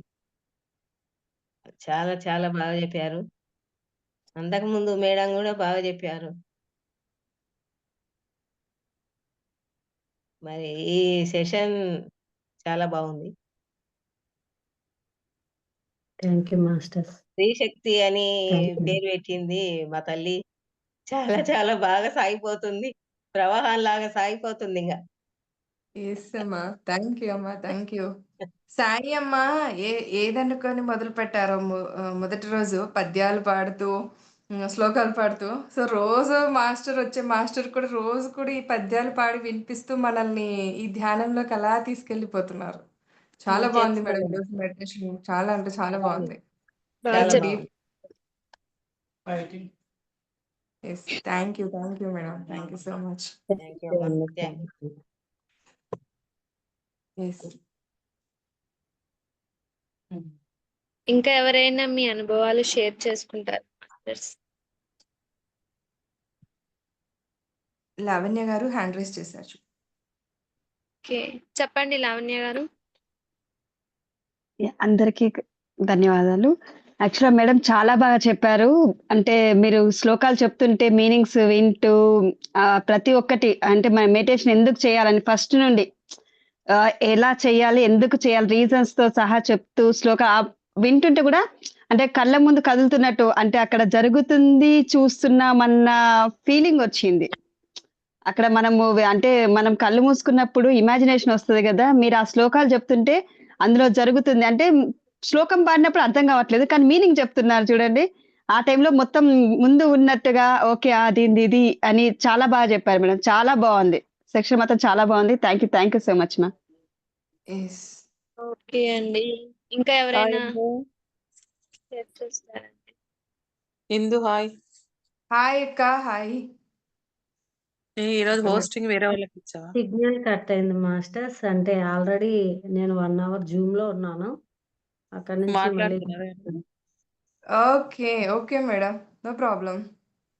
చాలా చాలా బాగా చెప్పారు. అంతకుముందు మేడం కూడా బాగా చెప్పారు. మరి ఈ సెషన్ చాలా బాగుంది. Thank you masters. స్త్రీశక్తి అని థ్యాంక్ యూ. పేరు పెట్టింది మా తల్లి. చాలా చాలా బాగా సాగిపోతుంది. ప్రవాహం లాగా సాగిపోతుంది ఇంకా. ఎస్ అమ్మా. థ్యాంక్ యూ అమ్మా. Thank you. సాయి అమ్మ ఏదనుకొని మొదలు పెట్టారో మొదటి రోజు పద్యాలు పాడుతూ శ్లోకాలు పాడుతూ, సో రోజు మాస్టర్ కూడా రోజు కూడా ఈ పద్యాలు పాడి వినిపిస్తూ మనల్ని ఈ ధ్యానంలోకి అలా తీసుకెళ్ళిపోతున్నారు. చాలా బాగుంది మేడం చేస్తున్నాను. ఈరోజు మెడిటేషన్. చాలా అంటే చాలా బాగుంది. చాలా చాలా బాగుంది. Yes. Thank you madam. Thank you so much. Thank you అమ్మా. Thank you. ఎస్. ఇంకా ఎవరైనా మీ అనుభవాలు షేర్ చేసుకుంటారు మాస్టర్స్? లావణ్య గారు హ్యాండ్ రైజ్ చేశారు. ఓకే, చెప్పండి లావణ్య గారు. అందరికీ ధన్యవాదాలు. యాక్చువల్‌గా మేడం చాలా బాగా చెప్పారు. అంటే మీరు శ్లోకాలు చెప్తుంటే మీనింగ్స్ వింటూ ప్రతి ఒక్కటి అంటే మెడిటేషన్ ఎందుకు చేయాలని ఫస్ట్ నుండి ఎలా చేయాలి? ఎందుకు చేయాలి? రీజన్స్‌తో సహా చెప్తూ వింటుంటే కూడా అంటే కళ్ళ ముందు కదులుతున్నట్టు అంటే అక్కడ జరుగుతుంది చూస్తున్నామన్న ఫీలింగొచ్చింది. అక్కడ అంటే మనం కళ్ళు మూసుకున్నప్పుడు ఇమాజినేషన్ వస్తది గదా! మీరు ఆ శ్లోకాలు చెప్తుంటే అందులో జరుగుతుంది. అంటే శ్లోకం పాడినప్పుడు అర్థం కావట్లేదు. కానీ మీనింగ్ చెప్తున్నారు చూడండి. ఆ టైంలో మొత్తం ముందు ఉన్నట్టుగా ఓకే. ఇది అని చాలా బాగా చెప్పారు మేడం. చాలా బావుంది. సెక్షన్ మాత్రం చాలా బావుంది. Thank you so much ma'am. Yes. Okay అండి. ఇంకా హాయ్ ఎవరైనా ఇందు. షేర్ చేస్తారండి? ఇందు హాయ్. హాయ్ అక్క. హాయ్. ఈరోజు హోస్టింగ్ వేరే వాళ్ళకి ఇచ్చావా? సిగ్నల్ కట్ అయింది మాస్టర్స్. అంటే ఆల్రెడీ నేను 1 అవర్ జూమ్‌లో ఉన్నాను. అక్కడి నుంచి మళ్ళీ మాట్లాడుతున్నారా? Okay. Okay madam. No problem.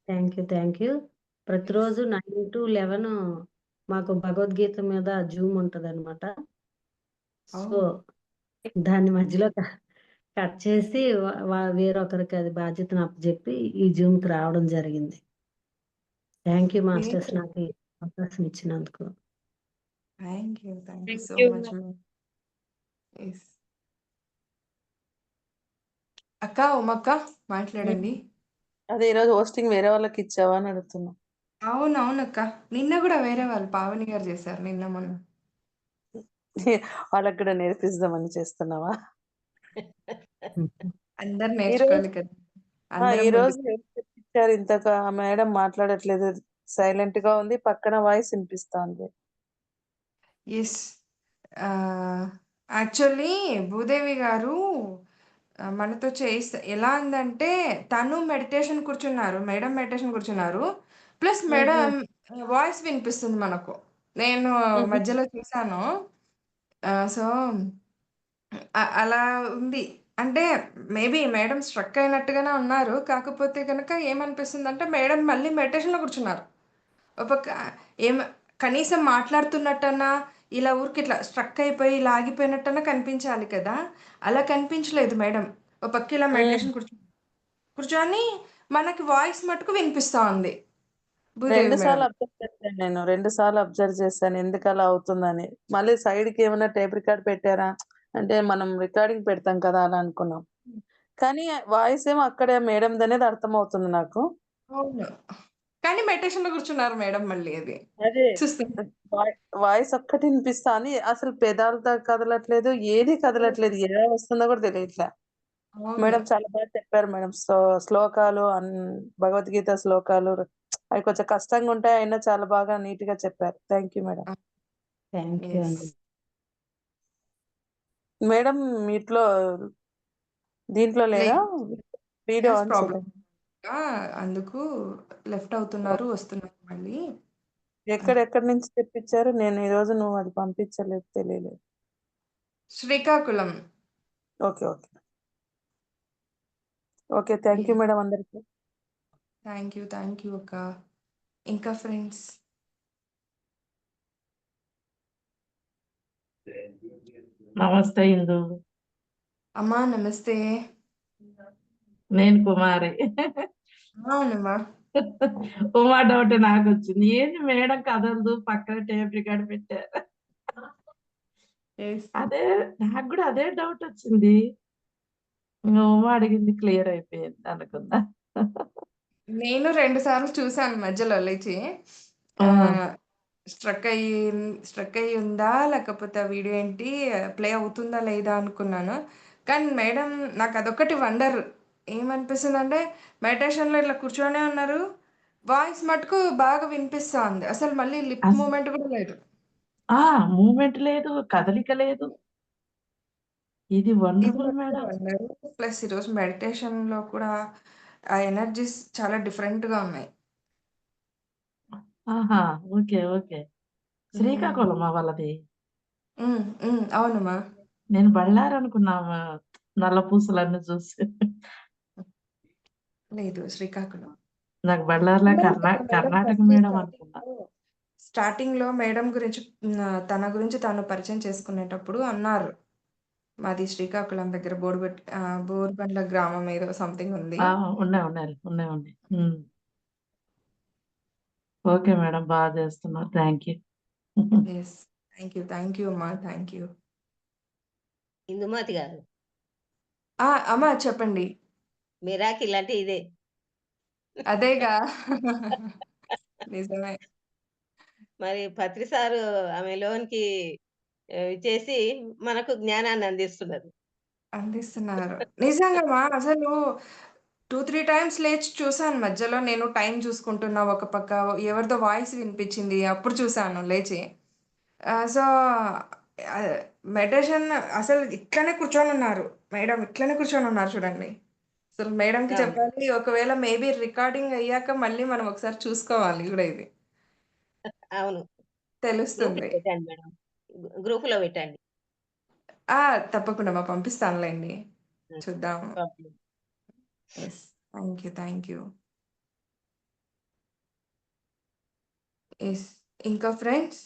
Thank you. ప్రతిరోజు 9-11 మాకు భగవద్గీత మీద జూమ్ ఉంటదనమాట. So, oh! దాన్ని మధ్యలో కట్ చేసి వేరొకరికి అది బాధ్యతను అప్పజెప్పి ఈ జూమ్‌కి రావడం జరిగింది. Thank you masters great. నాకు ఈ అవకాశం ఇచ్చినందుకు. Thank you thank so you much ma'am. Ma'am. Yes. అక్క, ఉమక్క మాట్లాడండి. అదే ఈరోజు హోస్టింగ్ వేరే వాళ్ళకి ఇచ్చావా అని అడుగుతున్నా. అవునవునక్క. నిన్న గూడా వేరే వాళ్ళు పావని గారు చేశారు నిన్న మొన్న. వాళ్ళకి కూడా నేర్పిద్దామని చేస్తున్నావా? అందరూ ఈరోజు నేర్చుకోవాలి కదా! అందరం ఈరోజు ముందుకు ఎవరు తెప్పించారు ఇంతగా? మేడం మాట్లాడట్లేదు. సైలెంట్ గా ఉంది. పక్కన వాయిస్ వినిపిస్తాంది. యెస్. యాక్చువల్లీ భూదేవి గారు మనతో ఎలా ఉందంటే తను మెడిటేషన్ కూర్చున్నారు. మేడం మెడిటేషన్ కూర్చున్నారు. ప్లస్ హుహు. మేడం వాయిస్ వినిపిస్తుంది మనకు. నేను హుహు. మధ్యలో చూసాను. సో, అలా ఉంది. అంటే మేబీ మేడం స్ట్రక్ అయినట్టుగానే ఉన్నారు. కాకపోతే గనక ఏమనిపిస్తుందంటే మేడం మళ్ళీ మెడిటేషన్‌లో కూర్చున్నారు. ఒక పక్క ఏం కనీసం మాట్లాడుతున్నట్టన్నా, ఇలా ఊరికే ఇట్లా స్ట్రక్ అయిపోయి, ఇలా ఆగిపోయినట్టన్నా కనిపించాలి కదా! అలా కనిపించలేదు మేడం. ఓ పక్క ఇలా హ్మ్. మెడిటేషన్ కూర్చొని మనకి వాయిస్ మటుకు వినిపిస్తా ఉంది. 2 భూదేవి సార్లు మేడం. అబ్జర్వ్ చేశాను నేను. 2 సార్లు అబ్జర్వ్ చేశాను. ఎందుకలా అవుతుందని. మళ్ళీ సైడ్‌కి ఏమన్నా టేప్ రికార్డ్ పెట్టారా? అంటే మనం రికార్డింగ్ పెడతాం కదా! అలా అనుకున్నాం. కానీ వాయిస్ ఏమో అక్కడే మేడందనేది అర్థమవుతుంది నాకు. అవును. కానీ మెడిటేషన్‌లో కూర్చున్నారు మేడం మళ్ళీ అది. అదే చూస్తున్నా. వాయిస్ ఒక్కటి వినిపిస్తాంది. అసలు పెదాలు కదలట్లేదు. ఏది కదలట్లేదు. ఎలా వస్తుందో కూడా తెలియట్లే. అవును. మేడం చాలా బాగా చెప్పారు మేడం. శ్లోకాలు భగవద్గీత శ్లోకాలు అవి కొంచెం కష్టంగా ఉంటాయి. అయినా చాలా బాగా నీట్‌గా చెప్పారు. Thank you madam. Thank you yes. అండి. మేడం మీట్లో దీంట్లో లేరా? లేదు. Video signals on problem. చేయలేదు. అందుకు లెఫ్ట్ అవుతున్నారు, వస్తున్నారు మళ్ళీ. ఎక్కడెక్కడి నుంచి తెప్పించారు? నేను ఈరోజు నువ్వు అది పంపించలేదు తెలియలేదు. Srikakulam. Okay. Okay. Thank you madam అందరికి. థ్యాంక్ యూ అక్క. ఇంకా ఫ్రెండ్స్? నమస్తే ఇందు. అమ్మా నమస్తే. నేను కుమారి. అవునమ్మా. ఉమా డౌట్ నాకొచ్చింది. ఏంది మేడం కదలదు పక్కన టేప్ రికార్డ్ పెట్టారు. యెస్. నాకు కూడా అదే డౌట్ వచ్చింది. ఉమా అడిగింది క్లియర్ అయిపోయింది అనుకున్నా. నేను 2 సార్లు చూసాను మధ్యలో లేచి. ఆ! స్ట్రక్ అయ్యి ఉందా? లేకపోతే ఆ వీడియో ఏంటి ప్లే అవుతుందా లేదా అనుకున్నాను. కానీ మేడం నాకు అదొక్కటి వండర్. ఏమనిపిస్తుందంటే మెడిటేషన్‌లో ఇట్లా కూర్చొనే ఉన్నారు. వాయిస్ మటుకు బాగా వినిపిస్తా ఉంది. అసలు మళ్ళీ లిప్ అస్ మూవ్‌మెంట్ కూడా లేదు. మూవ్‌మెంట్ లేదు. కదలిక లేదు. ఇది ఇది వండర్‌ఫుల్ మటుకు మేడం. వండర్. ప్లస్ ఈరోజు మెడిటేషన్‌లో కూడా ఆ ఎనర్జీస్ చాలా డిఫరెంట్‌గా ఉన్నాయి. ఆహా! ఓకే. హ్మ్. శ్రీకాకుళమా వాళ్ళది? అవునమ్మా. నేను బళ్ళారి అనుకున్నా నల్ల పూసలన్నీ చూసి. లేదు శ్రీకాకుళం. నాకు బళ్ళారిలో madam madam Karnataka first madam అనుకున్నా. స్టార్టింగ్‌లో మేడం గురించి తన గురించి తాను పరిచయం చేసుకునేటప్పుడు అన్నారు. మాది శ్రీకాకుళం దగ్గర బోరుబండ్ల గ్రామం ఏదో సంథింగ్ ఉంది. ఉన్నాయి ఉన్నాయి ఉన్నాయి ఉన్నాయి. ఓకే మేడం, బాగా చేస్తున్నారు. Thank you. Yes. Thank you అమ్మా. Thank you. ఇందుమతి గారు, అమ్మా చెప్పండి. మిరాకిల్ అంటే ఇదే. అదేగా. నిజమే. మరి పత్రి సారు ఆమె లోనికి చేసి మనకు జ్ఞానాన్ని అందిస్తున్నారు. నిజంగా అసలు 2-3 టైమ్స్ లేచి చూసాను మధ్యలో. నేను టైం చూసుకుంటున్నా ఒక పక్క. ఎవరిదో వాయిస్ వినిపించింది. అప్పుడు చూసాను లేచి. సో, మెడిటేషన్ అసలు ఇట్లనే కూర్చొనున్నారు. మేడం ఇట్లనే కూర్చొనున్నారు చూడండి. అసలు మేడంకి అవును. చెప్పాలి. ఒకవేళ మేబీ రికార్డింగ్ అయ్యాక మళ్ళీ మనం ఒకసారి చూసుకోవాలి కూడా ఇది. అవును. గ్రూప్‌లో తెలుస్తుంది. పెట్టండి మేడం. గ్రూప్‌లో పెట్టండి. తప్పకుండా పంపిస్తానులేండి. చూద్దాం. పంపియండి. యెస్. Thank you. యెస్. ఇంకా ఫ్రెండ్స్?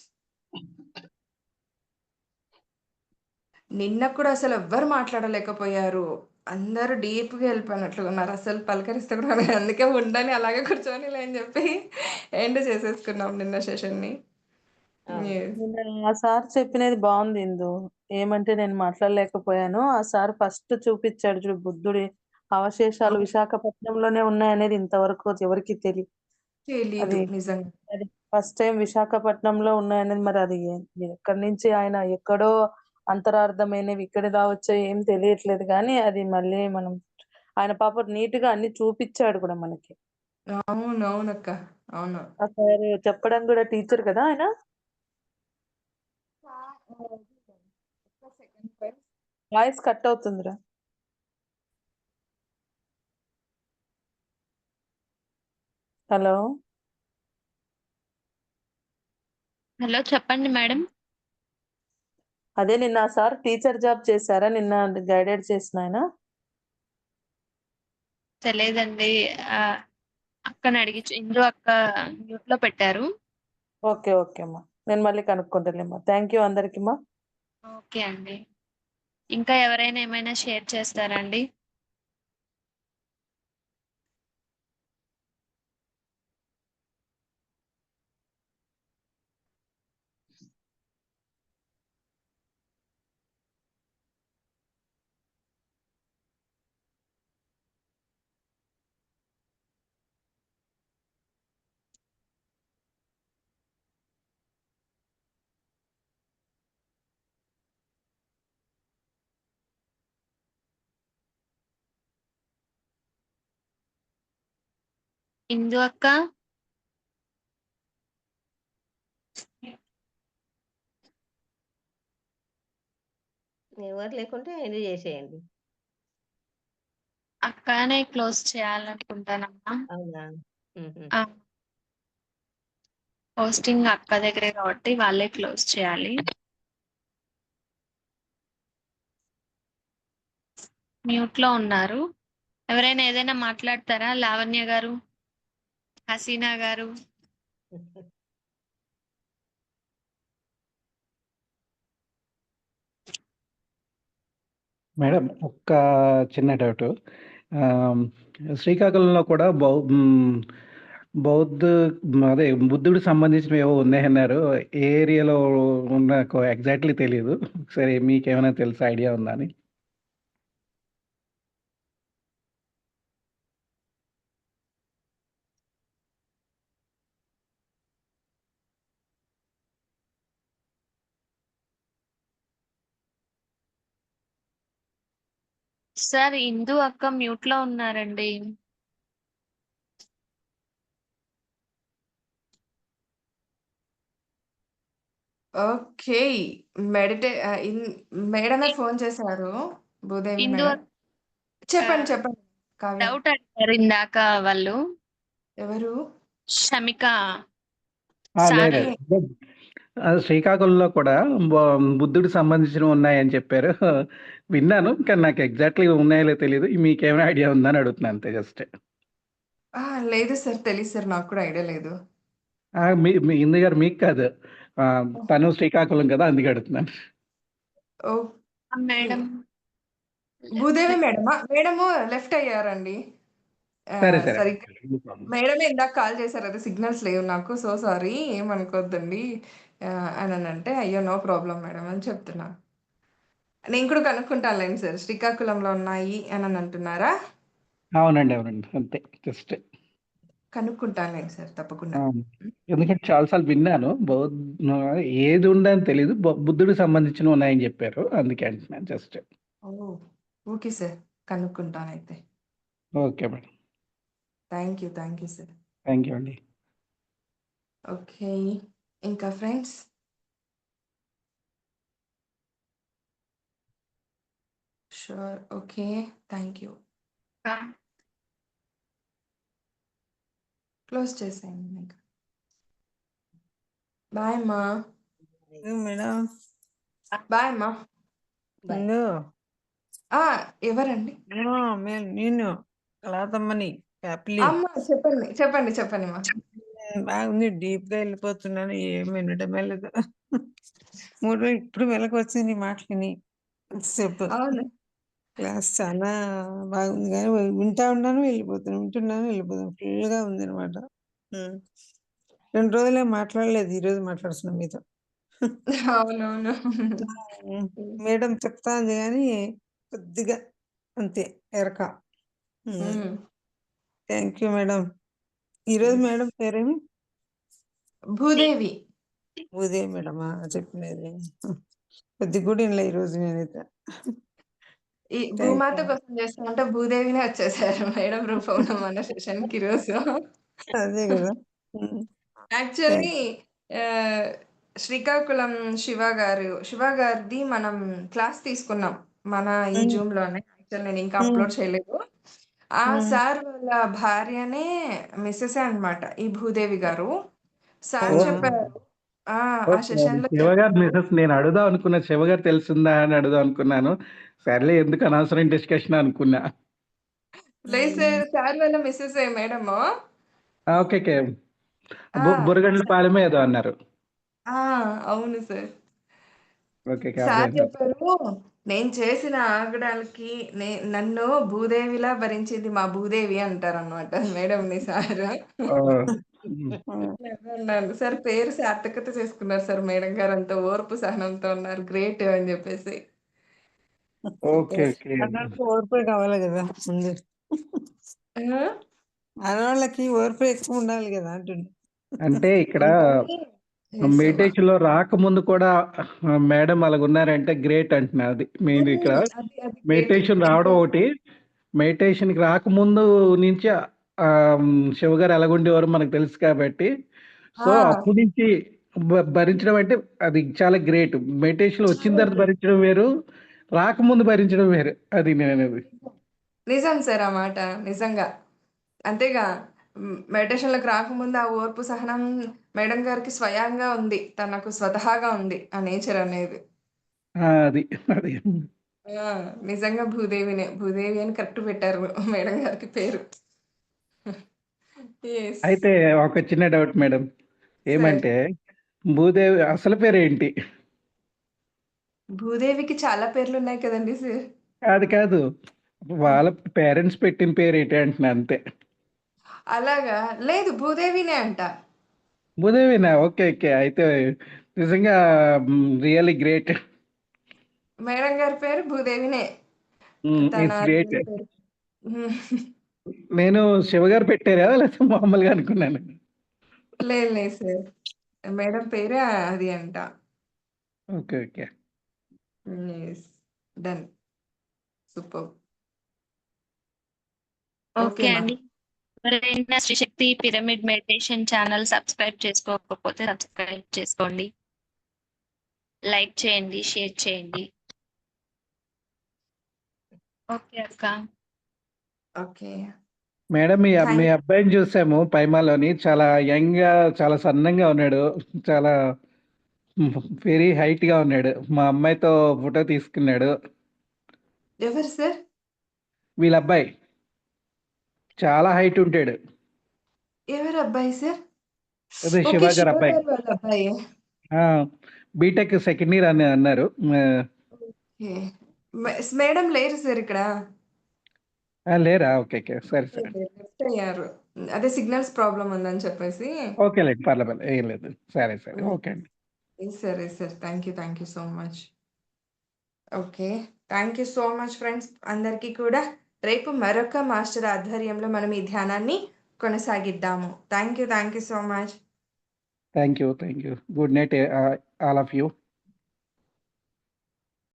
నిన్న కూడా అసలు ఎవ్వరు మాట్లాడలేకపోయారు. అందరూ డీప్‌గా వెళ్ళిపోయినట్లుగా ఉన్నారు. అసలు పలకరిస్తే కూడా అందుకే ఉండని అలాగే కూర్చొనిలే అని చెప్పి ఎండ్ చేసేసుకున్నాం నిన్న సెషన్‌ని. అవును. యెస్. నిన్న ఆ సార్ చెప్పినది బాగుంది ఇందు. ఏమంటే నేను మాట్లాడలేకపోయాను. ఆ సార్ ఫస్ట్ చూపించాడు చూడు, బుద్ధుడి అవశేషాలు అవును. విశాఖపట్నంలోనే ఉన్నాయనేది ఇంతవరకు ఎవరికీ తెలియదు. తెలీదు అది నిజంగా. అది ఫస్ట్ టైం విశాఖపట్నంలో ఉన్నాయనేది, మరి అది ఎక్కడి నుంచి ఆయన ఎక్కడో అంతరార్థమైనవి ఇక్కడ రావచ్చో ఏం తెలియట్లేదు కానీ అది మళ్ళీ మనం ఆయన పాపం నీట్‌గా అన్ని చూపిచ్చాడు కూడా మనకి. అవునవునక్క. అవును. ఆ సార్ చెప్పడం కూడా టీచర్ కదా ఆయన? ఒక్క సెకండ్ ఫ్రెండ్స్. వాయిస్ కట్ అవుతుందిరా. హలో! హలో చెప్పండి మేడం. అదే నిన్న ఆ సార్ టీచర్ జాబ్ చేశారా? నిన్న గైడెడ్ చేసిన ఆయన? తెలియదండి. అక్కని అడిగి ఇందు అక్క మ్యూట్‌లో పెట్టారు. ఓకే. ఓకే అమ్మా. నేను మళ్ళీ కనుక్కుంటాలేమ్మా. థ్యాంక్ యూ అందరికిమ్మా. ఓకే అండి. ఇంకా ఎవరైనా ఏమైనా షేర్ చేస్తారా అండి? ఇందు అక్క? ఎవరు లేకుంటే ఎండ్ చేసేయండి. అక్కనే క్లోజ్ చేయాలనుకుంటానమ్మా. అవునా? హుహు. ఆ! హోస్టింగ్ అక్క దగ్గరే కాబట్టి వాళ్ళే క్లోజ్ చేయాలి. మ్యూట్‌లో ఉన్నారు. ఎవరైనా ఏదైనా మాట్లాడతారా? లావణ్య గారు, హసీనా గారు. మేడం ఒక్క చిన్న డౌటు. శ్రీకాకుళంలో కూడా బౌద్ధ అదే బుద్ధుడికి సంబంధించినవి ఏవో ఉన్నాయన్నారు. ఏ ఏరియాలో నాకు ఎగ్జాక్ట్‌లీ తెలీదు. ఒకసారి మీకేమైనా తెలుసా? ఐడియా ఉందా అని? సార్ ఇందు అక్క మ్యూట్‌లో ఉన్నారండి. ఓకే. మేడమే ఫోన్ చేశారు. భూదేవి ఇందు మేడం. అక్క చెప్పండి కావ్య. డౌట్ అడిగారు ఇందాక వాళ్ళు. ఎవరు? షమిక లేదు. సార్. శ్రీకాకుళంలో కూడా బ బుద్ధుడికి సంబంధించినవి ఉన్నాయని చెప్పారు. విన్నాను. కానీ నాకు ఎగ్జాక్ట్‌లీ ఉన్నాయో లేదో తెలీదు. మీకేమైనా ఐడియా ఉందా అని అడుగుతున్నాను అంతే జస్ట్. లేదు సార్. తెలీదు సార్. నాకు కూడా ఐడియా లేదు. మీ ఇందు గారు మీకు కాదు. తను శ్రీకాకుళం కదా! అందుకే అడుగుతున్నాను. మేడం భూదేవి మేడమా? మేడము లెఫ్ట్ అయ్యారండి. సరే సరే సరిగ్గా మేడమే ఇందాక కాల్ చేశారు. అదే సిగ్నల్స్ లేవు నాకు. సో సారీ ఏమనుకోవద్దండి అని అంటే, అయ్యో నో ప్రాబ్లం మేడం అని చెప్తున్నా. నేను కూడా కనుక్కుంటానులేండి సార్. శ్రీకాకుళంలో ఉన్నాయి అని అంటున్నారా? అవునండి అవునండి అంతే జస్ట్ కనుక్కుంటానులేండి సార్ తప్పకుండా. ఎందుకంటే చాలాసార్లు విన్నాను ఏది ఉందని తెలియదు బుద్ధుడికి సంబంధించిన ఉన్నాయని చెప్పారు అందుకే అంటున్నాను జస్ట్. ఓకే సార్, కనుక్కుంటానైతే. Okay madam. Thank you sir. Thank you అండి. ఓకే, ఇంకా friends sure. Okay, thank you. Close చేసేయండి ఇంకా. బాయ్ అమ్మా. మేడం బాయ్ అమ్మా. ముందు ఎవరండి? నేను కళాతమ్మని హ్యాపీలీ అమ్మా చెప్పండి చెప్పండి చెప్పండి అమ్మా. బాగుంది. డీప్ గా వెళ్ళిపోతున్నాను, ఏం వినడమే లేదు. 3 రోజులు ఇప్పుడు వెనక్కి వచ్చింది నీ మాటలని. చెప్పు అవును. క్లాస్ చాలా బాగుంది కానీ వింటున్నాను వెళ్ళిపోతాను ఫుల్ గా ఉంది అనమాట. 2 రోజులే మాట్లాడలేదు, ఈ రోజు మాట్లాడుతున్నాం మీతో. అవునవును. మేడం చెప్తా ఉంది కానీ కొద్దిగా అంతే ఎరక. Thank you madam. ఈరోజు మేడం పేరేమి? భూదేవి. భూదేవి మేడమా చెప్పినది? కొద్ది కూడా ఇలా ఈరోజు నేనైతే. ఈ భూమాత కోసం చేస్తామంటే భూదేవినే వచ్చేసారు మేడం రూపంలో మన సెషన్ కి ఈరోజు. అదే కదా. యాక్చువల్లీ శ్రీకాకుళం శివ గారిది మనం క్లాస్ తీసుకున్నాం మన ఈ జూమ్ లోనే. యాక్చువల్ నేను ఇంకా అప్లోడ్ చేయలేదు. ఆ సార్ వాళ్ళ భార్యనే మిస్సెస్ అన్నమాట ఈ భూదేవి గారు. సార్ చెప్పారు ఆ సెషన్ లో శివగారు మిసెస్ నేను అడుగుదాం అనుకున్నా, శివగారు తెలుసుందా అని అడుగుదాం అనుకున్నాను. సర్లే ఎందుకు అనవసరం డిస్కషన్ అనుకున్నా. లేదు సార్ వాళ్ళ మిస్సెస్ మేడము. ఓకే ఓకే బురగండ్ల పాలెమే ఏదో అన్నారు. అవును సార్. ఓకే సార్ చెప్పారు, నేను చేసిన ఆగడాలకి నన్ను భూదేవిలా భరించింది మా భూదేవి అంటారు అనమాట మేడం ని సార్. సార్ పేరు సార్థకత చేసుకున్నారు సార్ మేడం గారు. అంత ఓర్పు సహనంతో ఉన్నారు, గ్రేట్ అని చెప్పేసి. ఓర్పే కావాలి కదా ముందు. ఆడవాళ్ళకి ఓర్పు ఎక్కువ ఉండాలి కదా అంటుంది. అంటే ఇక్కడ మెడిటేషన్ లో రాకముందు కూడా మేడం అలాగ ఉన్నారంటే గ్రేట్ అంటున్నా. అది మెయిన్ ఇక్కడ మెడిటేషన్ రావడం ఒకటి, మెడిటేషన్ కి రాకముందు నుంచి శివగారు ఎలాగుండేవారు మనకు తెలుసు కాబట్టి, సో అప్పటి నుంచి భరించడం అంటే అది చాలా గ్రేట్. మెడిటేషన్ వచ్చిన తర్వాత భరించడం వేరు, రాకముందు భరించడం వేరు. అది నేను అనేది నిజం సార్ ఆ మాట. నిజంగా అంతేగా. మెడిటేషన్లకు రాకముందు ఆ ఓర్పు సహనం మేడం గారికి స్వయంగా ఉంది, తనకు స్వతహాగా ఉంది ఆ నేచర్ అనేది. అది అది నిజంగా భూదేవి అని కరెక్ట్ పెట్టారు మేడం గారికి పేరు. అయితే ఒక చిన్న డౌట్ మేడం, ఏమంటే భూదేవి అసలు పేరు ఏంటి? భూదేవికి చాలా పేర్లు ఉన్నాయి కదండి సార్. అది కాదు, వాళ్ళ పేరెంట్స్ పెట్టిన పేరు ఏంటి అంటున్నా అంతే. అలాగా లేదు, భూదేవినే అంట. భూదేవినా? ఓకే ఓకే అయితే నిజంగా రియల్లీ గ్రేట్. మేడం గారి పేరు భూదేవినే. గ్రేట్. నేను శివగారు పెట్టారా లేకపోతే మామూలుగా అనుకున్నాను. లేదు లేదు సార్, మేడం పేరే అది అంట. Okay okay done. Super. Okay అండి. ఎవరైనా Sri Shakti pyramid meditation channel subscribe చేసుకోకపోతే సబ్స్క్రైబ్ చేసుకోండి, లైక్ చేయండి, షేర్ చేయండి. ఓకే అక్క. ఓకే మేడం, మీ అబ్బాయిని చూసాము పైమాలోని, చాలా యంగ్ గా చాలా సన్నంగా ఉన్నాడు, చాలా వెరీ హైట్ గా ఉన్నాడు. మా అమ్మాయితో ఫోటో తీసుకున్నాడు. ఎవరు సార్? వీళ్ళ అబ్బాయి చాలా హైట్ ఉంటాడు. ఎవరు అబ్బాయి సార్? అదే శివ గారు అబ్బాయి. అబ్బాయి బీటెక్ సెకండ్ ఇయర్ అని అన్నారు. ఓకే. మేడం లేరు సార్ ఇక్కడ. లేరా? ఓకే. ఓకే. సరే. సరే. లెఫ్ట్ అయ్యారు. అదే సిగ్నల్స్ ప్రాబ్లమ్ ఉందని చెప్పేసి. ఓకేలేండి. పర్లేదు. ఏం లేదు. సరే. సరే. హ్మ్. ఓకే అండి. సరే sir. Thank you so much. Okay. Thank you so much friends. అందరికీ కూడా రేపు మరొక మాస్టర్ ఆధ్వర్యంలో మనం ఈ ధ్యానాన్ని కొనసాగిద్దాము. Thank you so much. Thank you. Good night all of you.